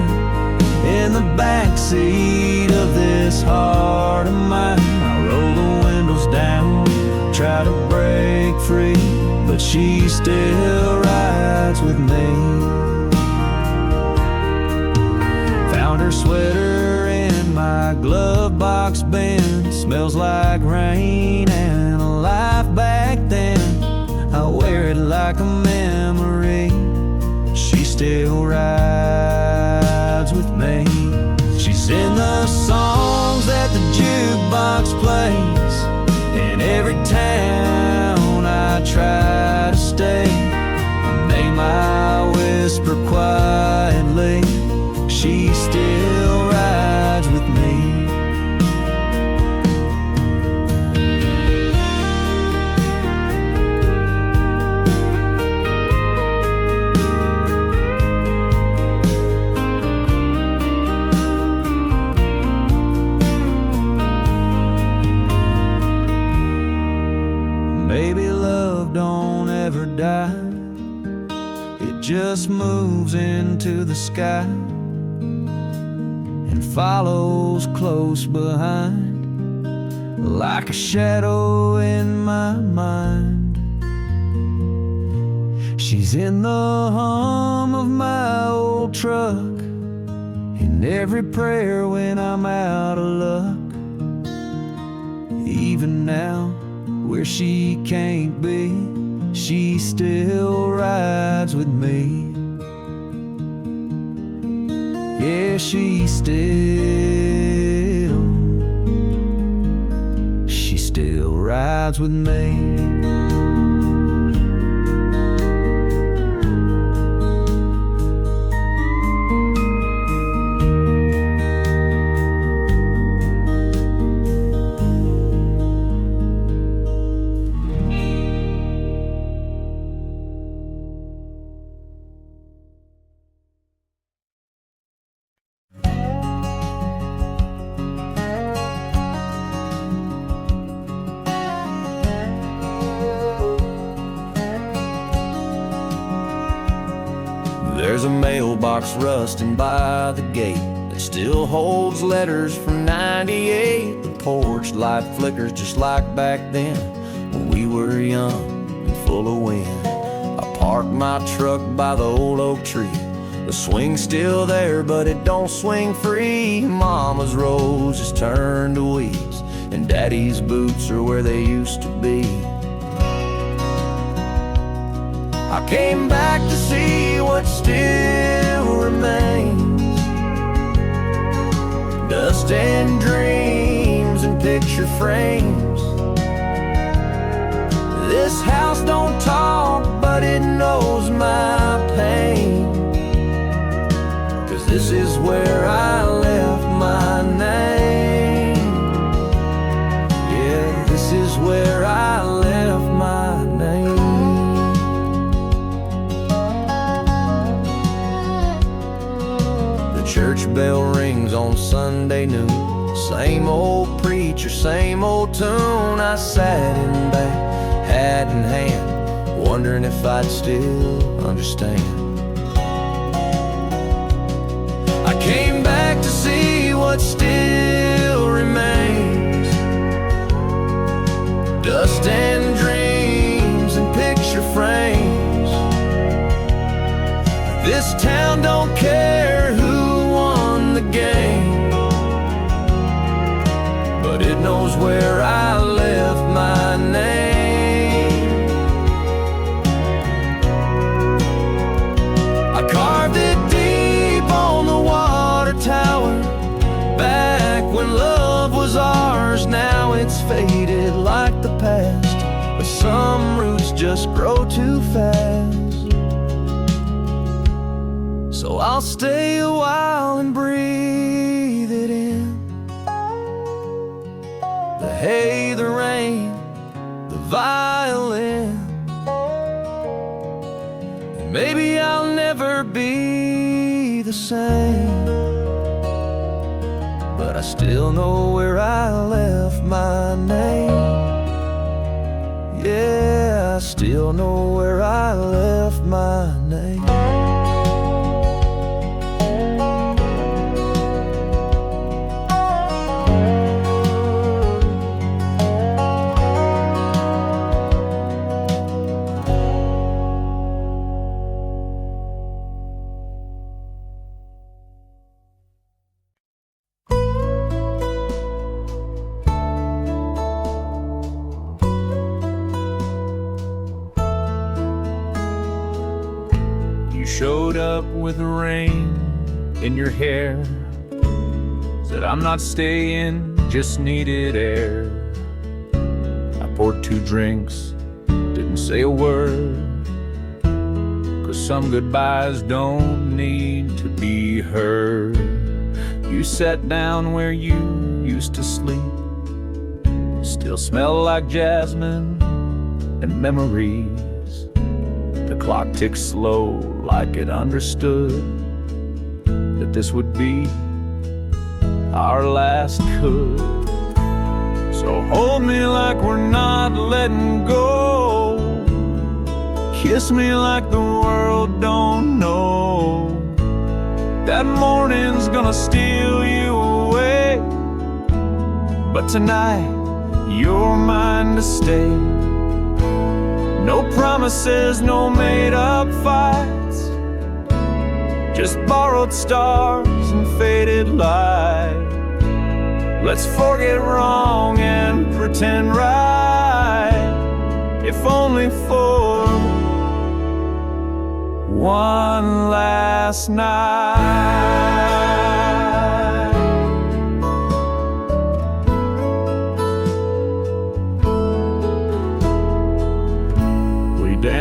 in the backseat of this heart of mine. I roll the windows down, try to break free, but she still rides with me. Found her sweater in my glove box bin, smells like rain and a life back then. I wear it like a memory, she still rides with me. She's in the songs that the jukebox plays, in every town I try to stay. A name I whisper quietly, she still rides with me. Baby, love don't ever die, it just moves into the sky and follows close behind, like a shadow in my mind. She's in the hum of my old truck, in every prayer when I'm out of luck. Even now, where she can't be, she still rides with me. Yeah, she still rides with me. There's a mailbox rusting by the gate that still holds letters from '98. The porch light flickers just like back then when we were young and full of wind. I parked my truck by the old oak tree. The swing's still there, but it don't swing free. Mama's roses turned to weeds, and Daddy's boots are where they used to be. I came back to see what still remains. Dust and dreams and picture frames. This house don't talk, but it knows my pain. 'Cause this is where I left my name. Yeah, this is where I left my name. Church bell rings on Sunday noon. Same old preacher, same old tune. I sat in back, hat in hand, wondering if I'd still understand. I came back to see what still remains. Dust and dreams and picture frames. This town don't care who the game, but it knows where I left my name. I carved it deep on the water tower, back when love was ours. Now it's faded like the past, but some roots just grow too fast. So I'll stay a while and breathe it in. The hay, the rain, the violin. And maybe I'll never be the same, but I still know where I left my name. Yeah, I still know where I left my name. Showed up with the rain in your hair. Said I'm not staying, just needed air. I poured 2 drinks, didn't say a word, 'cause some goodbyes don't need to be heard. You sat down where you used to sleep. Still smell like jasmine and memories. The clock ticks slow, like it understood that this would be our last could. So hold me like we're not letting go. Kiss me like the world don't know. That morning's gonna steal you away, but tonight you're mine to stay. No promises, no made-up fights, just borrowed stars and faded light. Let's forget wrong and pretend right, if only for one last night.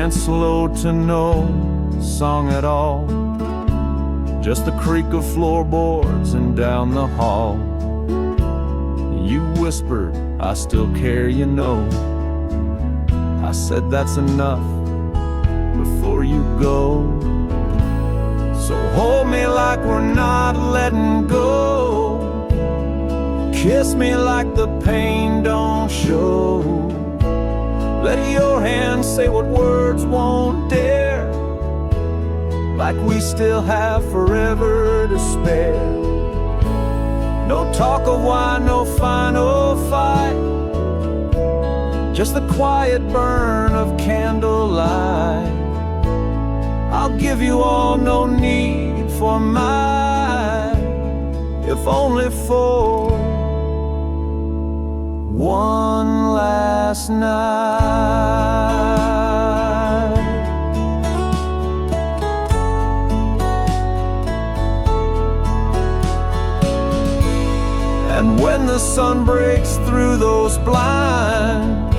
and slow to no song at all, just the creak of floorboards and down the hall. You whispered, I still care, you know. I said that's enough before you go. So hold me like we're not letting go. Kiss me like the pain don't show. Let your hand say what words won't dare, like we still have forever to spare. No talk of why, no final fight, just the quiet burn of candlelight. I'll give you all, no need for mine, if only for one last night. And when the sun breaks through those blinds,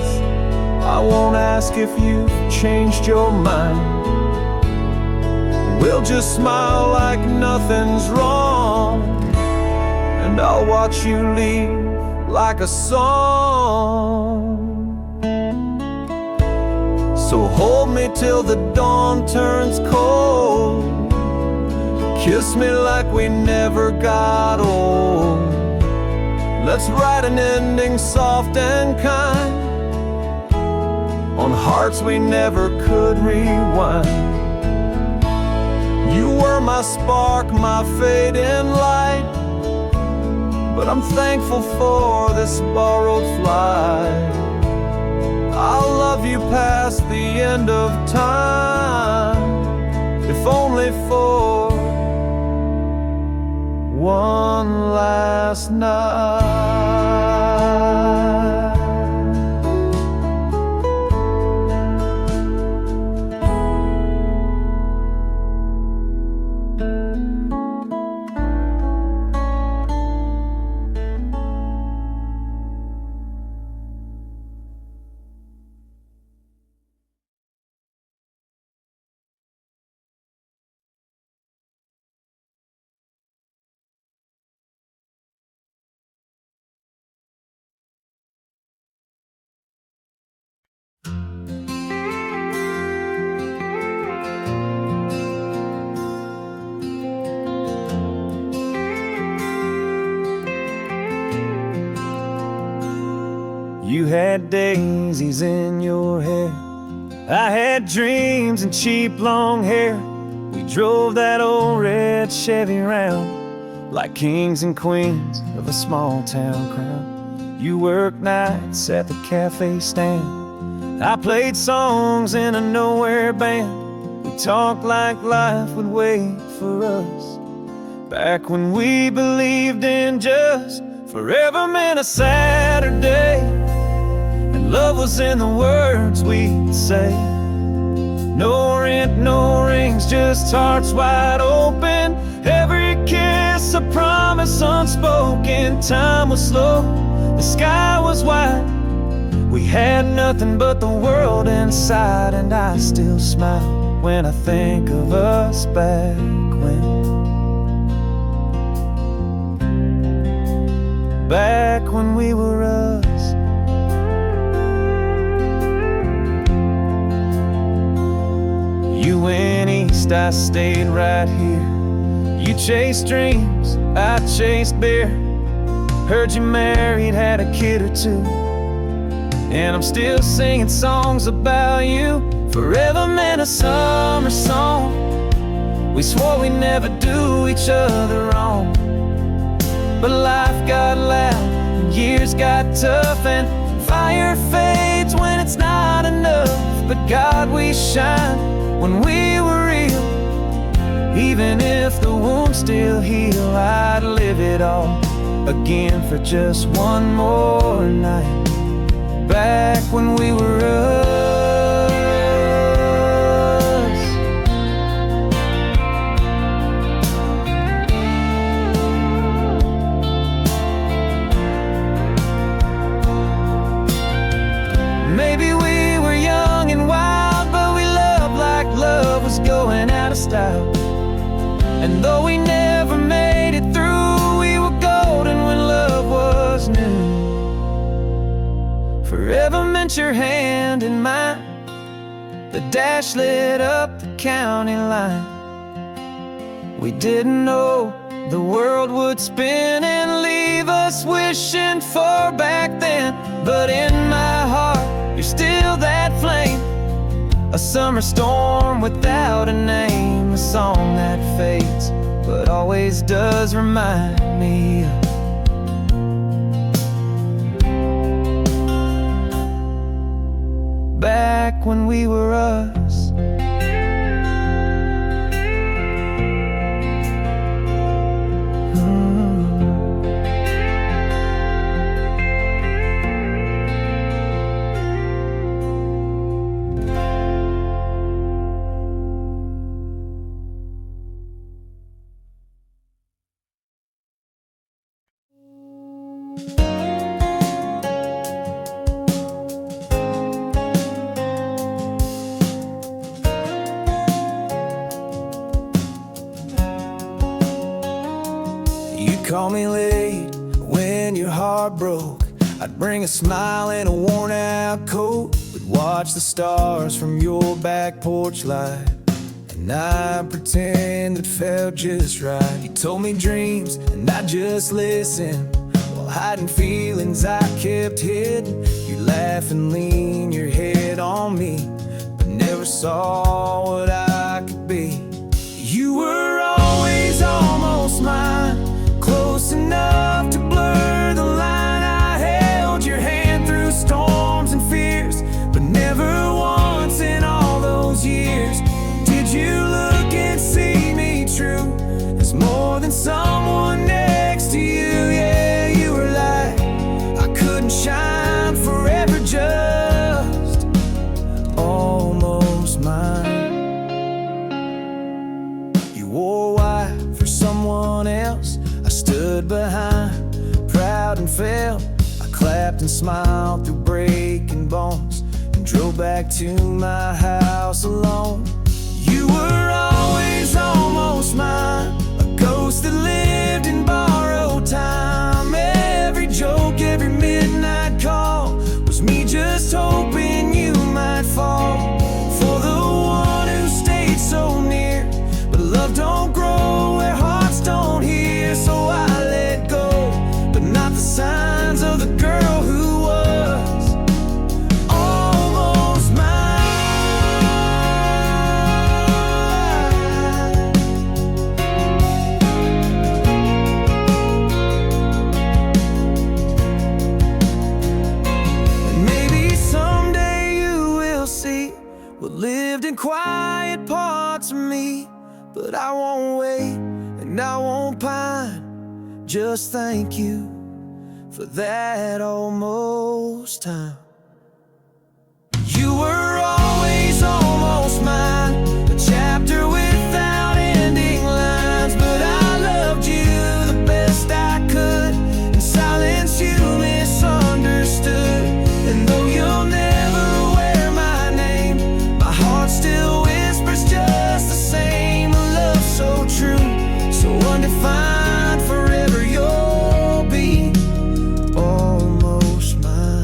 I won't ask if you've changed your mind. We'll just smile like nothing's wrong, and I'll watch you leave like a song. So hold me till the dawn turns cold. Kiss me like we never got old. Let's write an ending soft and kind on hearts we never could rewind. You were my spark, my fading light, but I'm thankful for this borrowed flight. I'll love you past the end of time, if only for one last night. You had daisies in your hair, I had dreams and cheap long hair. We drove that old red Chevy round like kings and queens of a small town crowd. You worked nights at the cafe stand, I played songs in a nowhere band. We talked like life would wait for us, back when we believed in just forever meant a Saturday, and love was in the words we'd say. No rent, no rings, just hearts wide open. Every kiss a promise unspoken. Time was slow, the sky was white. We had nothing but the world inside, and I still smile when I think of us back when. Back when we were us. You went east, I stayed right here. You chased dreams, I chased beer. Heard you married, had a kid or two, and I'm still singing songs about you. Forever meant a summer song. We swore we'd never do each other wrong, but life got loud and years got tough, and fire fades when it's not enough. But God, we shine when we were real. Even if the wounds still heal, I'd live it all again for just one more night. Back when we were us. Maybe we were young and wild, but we loved spent your hand in mine. The dash lit up the county line. We didn't know the world would spin and leave us wishing for back then. But in my heart, you're still that flame. A summer storm without a name. A song that fades, but always does remind me of back when we were us. Call me late when your heart broke. I'd bring a smile and a worn out coat. We'd watch the stars from your back porch light, and I'd pretend it felt just right. You told me dreams and I just listened, while hiding feelings I kept hidden. You laugh and lean your head on me, but never saw what I could be. You were always almost mine, close enough to blur the line. I held your hand through storms and fears, but never once in all those years did you look and see me true as more than someone next to you. Yeah, you were like I couldn't shine forever, just almost mine. You wore white for someone else, I stood behind, proud and felt. I clapped and smiled through breaking bones, and drove back to my house alone. You were always almost mine, a ghost that lived in borrowed time. Every joke, every midnight call was me just hoping you might fall for the one who stayed so near. But love don't grow where hearts don't hear, so I let go, but not the signs of the girl who was almost mine. And maybe someday you will see what lived in quiet parts of me, but I won't wait and I won't pine. Just thank you for that almost time. You were always almost mine, a chapter without ending lines. But I loved you the best I could, in silence you misunderstood. And though you'll never wear my name, my heart still whispers just the same. A love so true, so undefined, forever you'll be almost mine.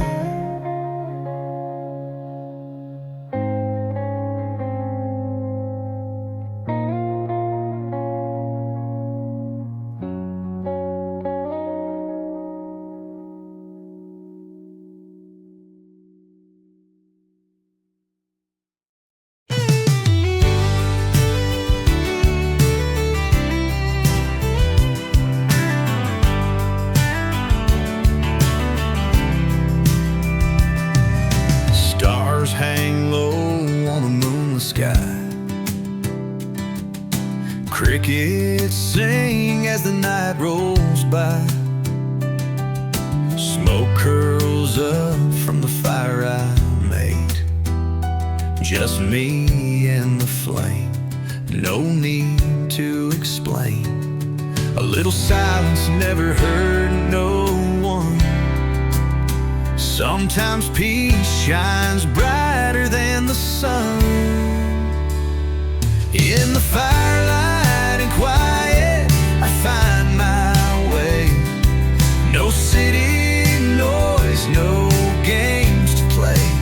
Stars hang low on the moonless sky. Crickets sing as the night rolls by. Smoke curls up from the fire I made. Just me and the flame, no need to explain. A little silence never hurt no one. Sometimes peace shines brighter than the sun. In the firelight and quiet, I find my way. No city noise, no games to play.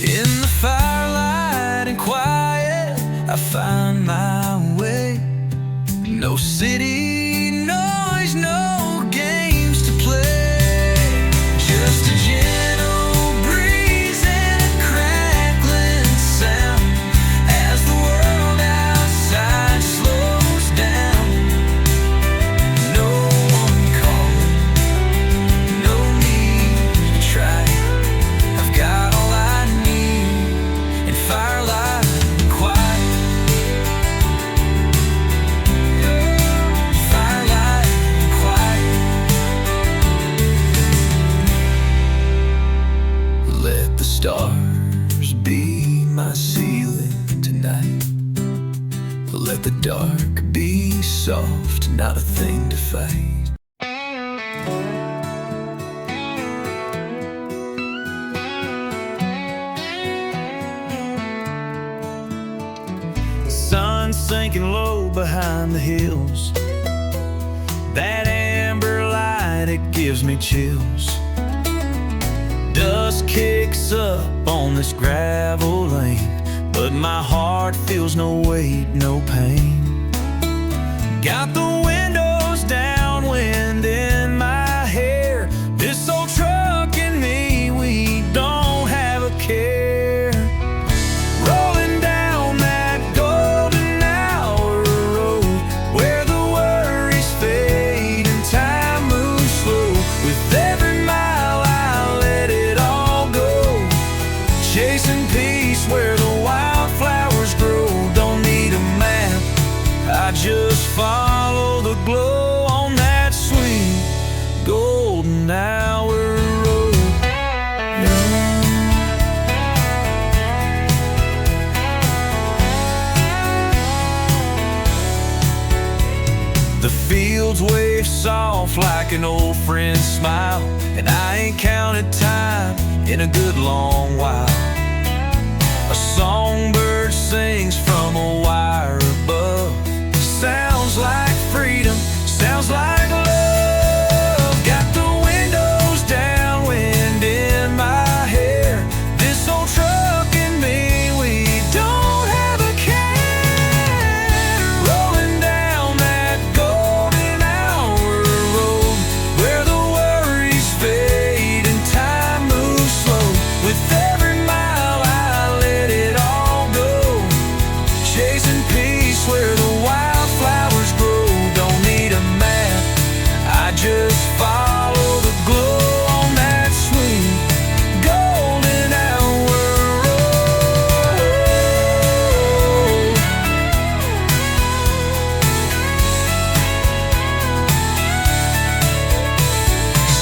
In the firelight and quiet, I find my way. No city noise, no games to play. Just a gentle breeze and a crackling sound as the world outside slows down. No one calling, no need to try. I've got all I need in firelight and quiet. Firelight and quiet. Let the stars be my ceiling tonight. Let the dark be soft, not a thing to fight. Sun sinking low behind the hills. That amber light, it gives me chills. Dust kicks up on this gravel lane, but my heart feels no weight, no pain. Got the windows down, wind in my hair. This old truck and me, we don't have a care. Rolling down that golden hour road where the worries fade and time moves slow. With every mile I let it all go, chasing peace where the wildflowers grow. Don't need a map, I just follow the glow on that sweet golden hour road. The fields wave soft like an old friend's smile, and I ain't counted time in a good long while. A songbird sings from a wire above. Sounds like freedom, sounds like love. Got the windows down, wind in my hair. This old truck and me, we don't have a care. Rolling down that golden hour road where the worries fade and time moves slow. With every mile I let it all go, chasing peace where the wildflowers grow. Don't need a map, I just follow the glow on that sweet golden hour road.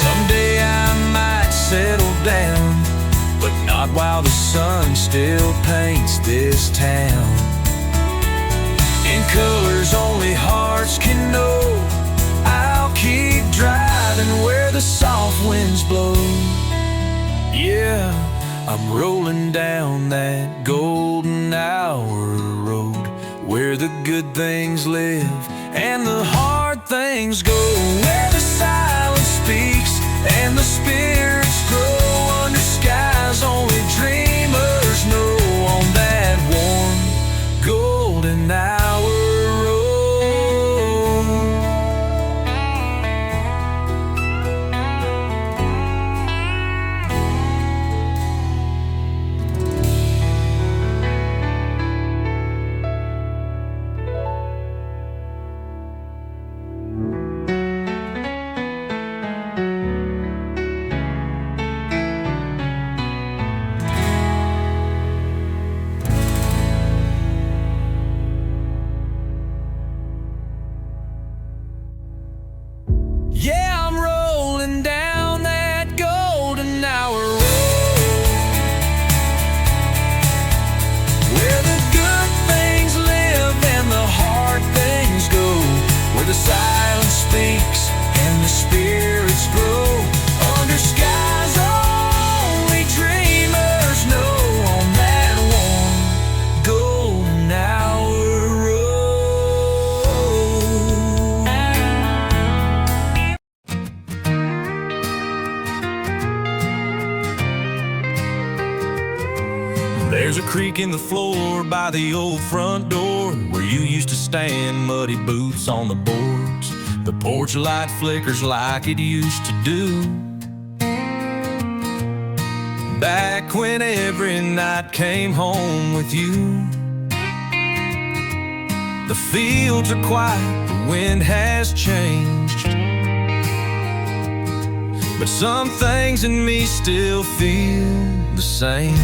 Someday I might settle down, but not while the sun still paints this town in colors only hearts can know. I'll keep driving where the soft winds blow. Yeah, I'm rolling down that golden hour road where the good things live and the hard things go. Where the silence speaks and the spirits grow under skies only dreamers know. On that warm golden hour road. There's a creak in the floor by the old front door where you used to stand, muddy boots on the boards. The porch light flickers like it used to do, back when every night came home with you. The fields are quiet, the wind has changed, but some things in me still feel the same.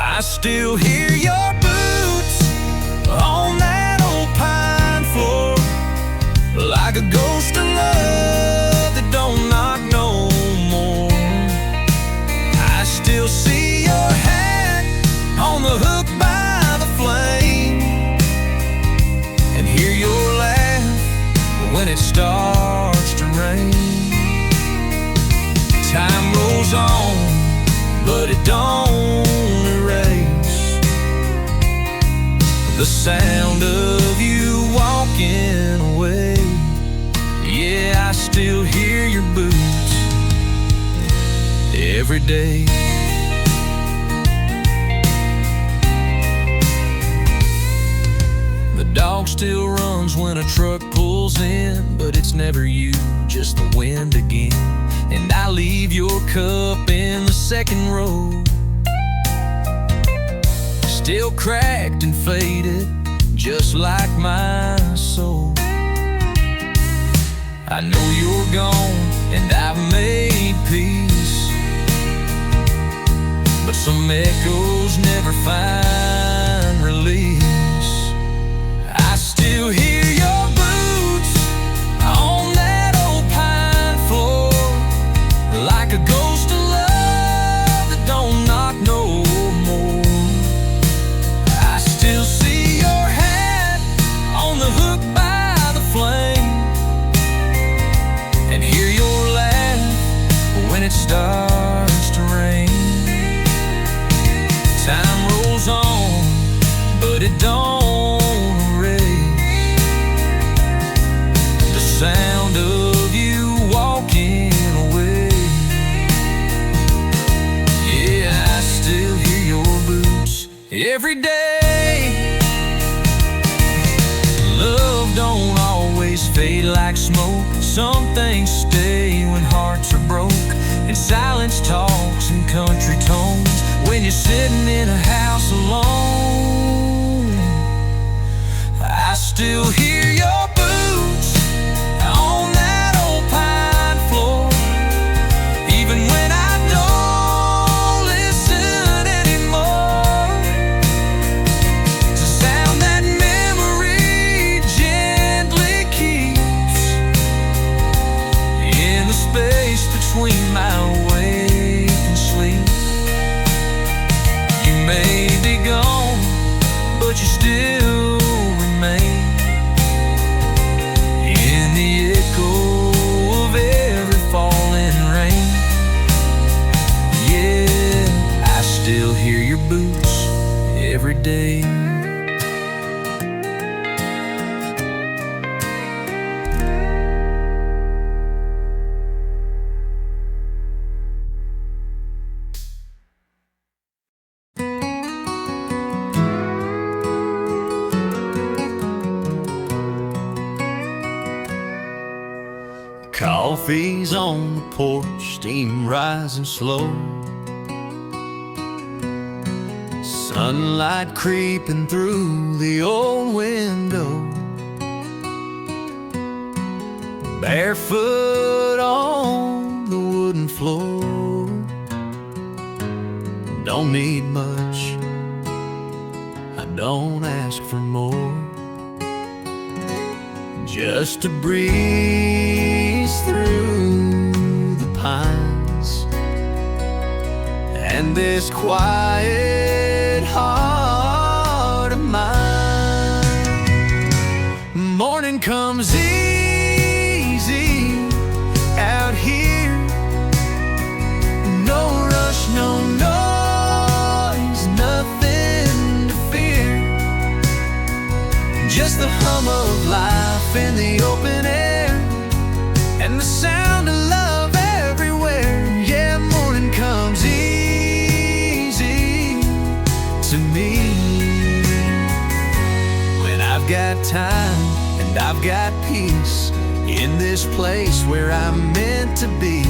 I still hear your boots on that old pine floor, like a ghost of love that don't knock no more. I still see your hat on the hook by the flame, and hear your laugh when it starts to rain. Time rolls on, but it don't erase the sound of you walking away. Yeah, I still hear your boots every day. The dog still runs when a truck pulls in, but it's never you, just the wind again. And I leave your cup in the second row, still cracked and faded, just like my soul. I know you're gone and I've made peace, but some echoes never find release. I still hear your boots on that old pine floor, like a ghost of love that don't knock no more. I still see your hat on the hook by the flame, and hear your laugh when it starts to rain. Time rolls on, but it don't erase the sound of you walking away. Yeah, I still hear your boots every day. Love don't always fade like smoke. Some things stay when hearts are broke, and silence talks in country tones when you're sitting in a house alone. I still hear your boots on that old pine floor, even when I don't listen anymore. It's a sound that memory gently keeps in the space between my wake and sleep. You may be gone, but you still remain in the echo of every falling rain. Yeah, I still hear your boots every day. Coffee's on the porch, steam rising slow, sunlight creeping through the old window. Barefoot on the wooden floor, don't need much, I don't ask for more. Just to breeze through the pines and this quiet heart of mine. Morning comes easy out here, no rush, no noise, nothing to fear, just the hum of life in the open air and the sound of love everywhere. Yeah, morning comes easy I've got peace in this place where I'm meant to be.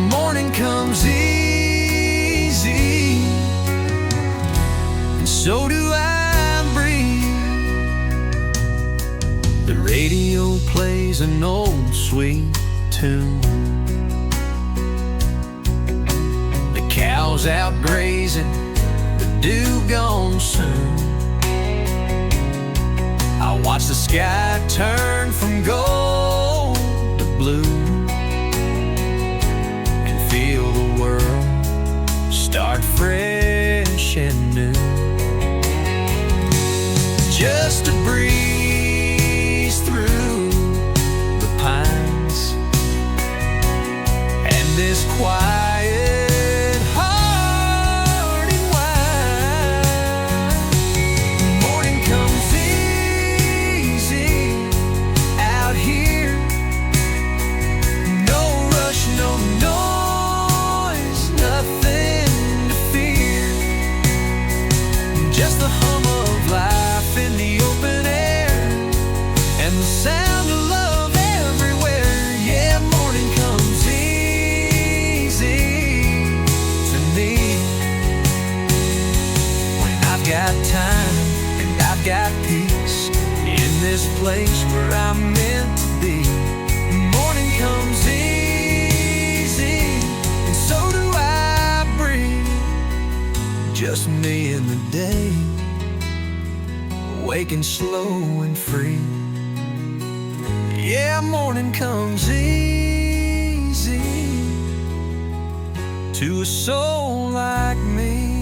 Morning comes easy, and so do I breathe. The radio plays an old sweet tune. The cows out grazing, the dew gone soon. I watch the sky turn from gold to blue, and feel the world start fresh and new. Just a breeze through the pines, and this quiet heart and wine. Morning comes easy out here. No rush, no noise, nothing to fear. Just the hum of life in the open air, and the sound of love everywhere. Yeah, morning comes easy to me. When I've got time and I've got peace in this place where I'm meant to be. Morning comes easy, and so do I breathe. Just me in the day, waking slow and free. Yeah, morning comes easy to a soul like me.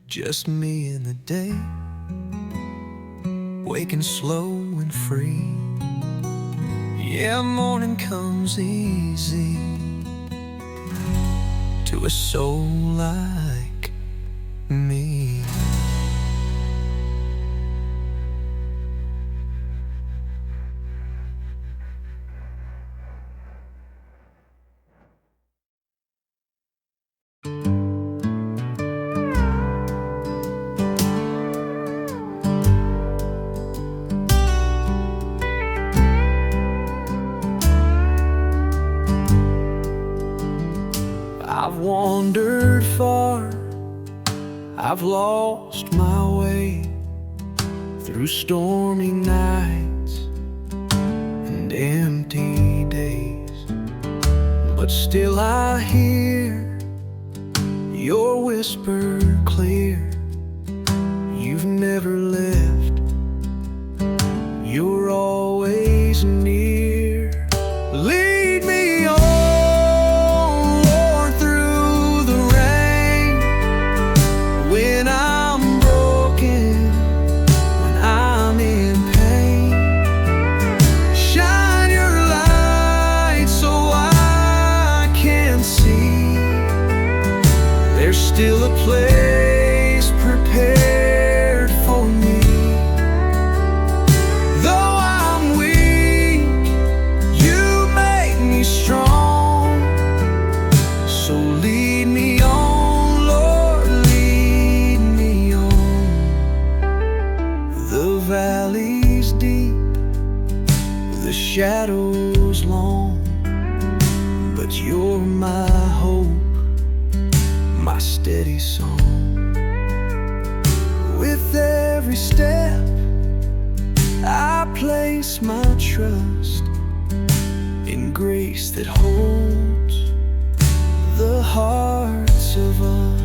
Just me in the day, waking slow and free. Yeah, morning comes easy to a soul like me. I've wandered far, I've lost my way through stormy nights and empty days, but still I hear your whisper clear. You've never left, you're always near. Lead me on, when I'm broken, when I'm in pain. Shine your light so I can see there's still a place prepared for me. Though I'm weak, you make me strong. So lead me on, Lord, lead me on. The valley's deep, the shadows long, but you're my hope, my steady song. With every step I place my trust in grace that holds the hearts of us.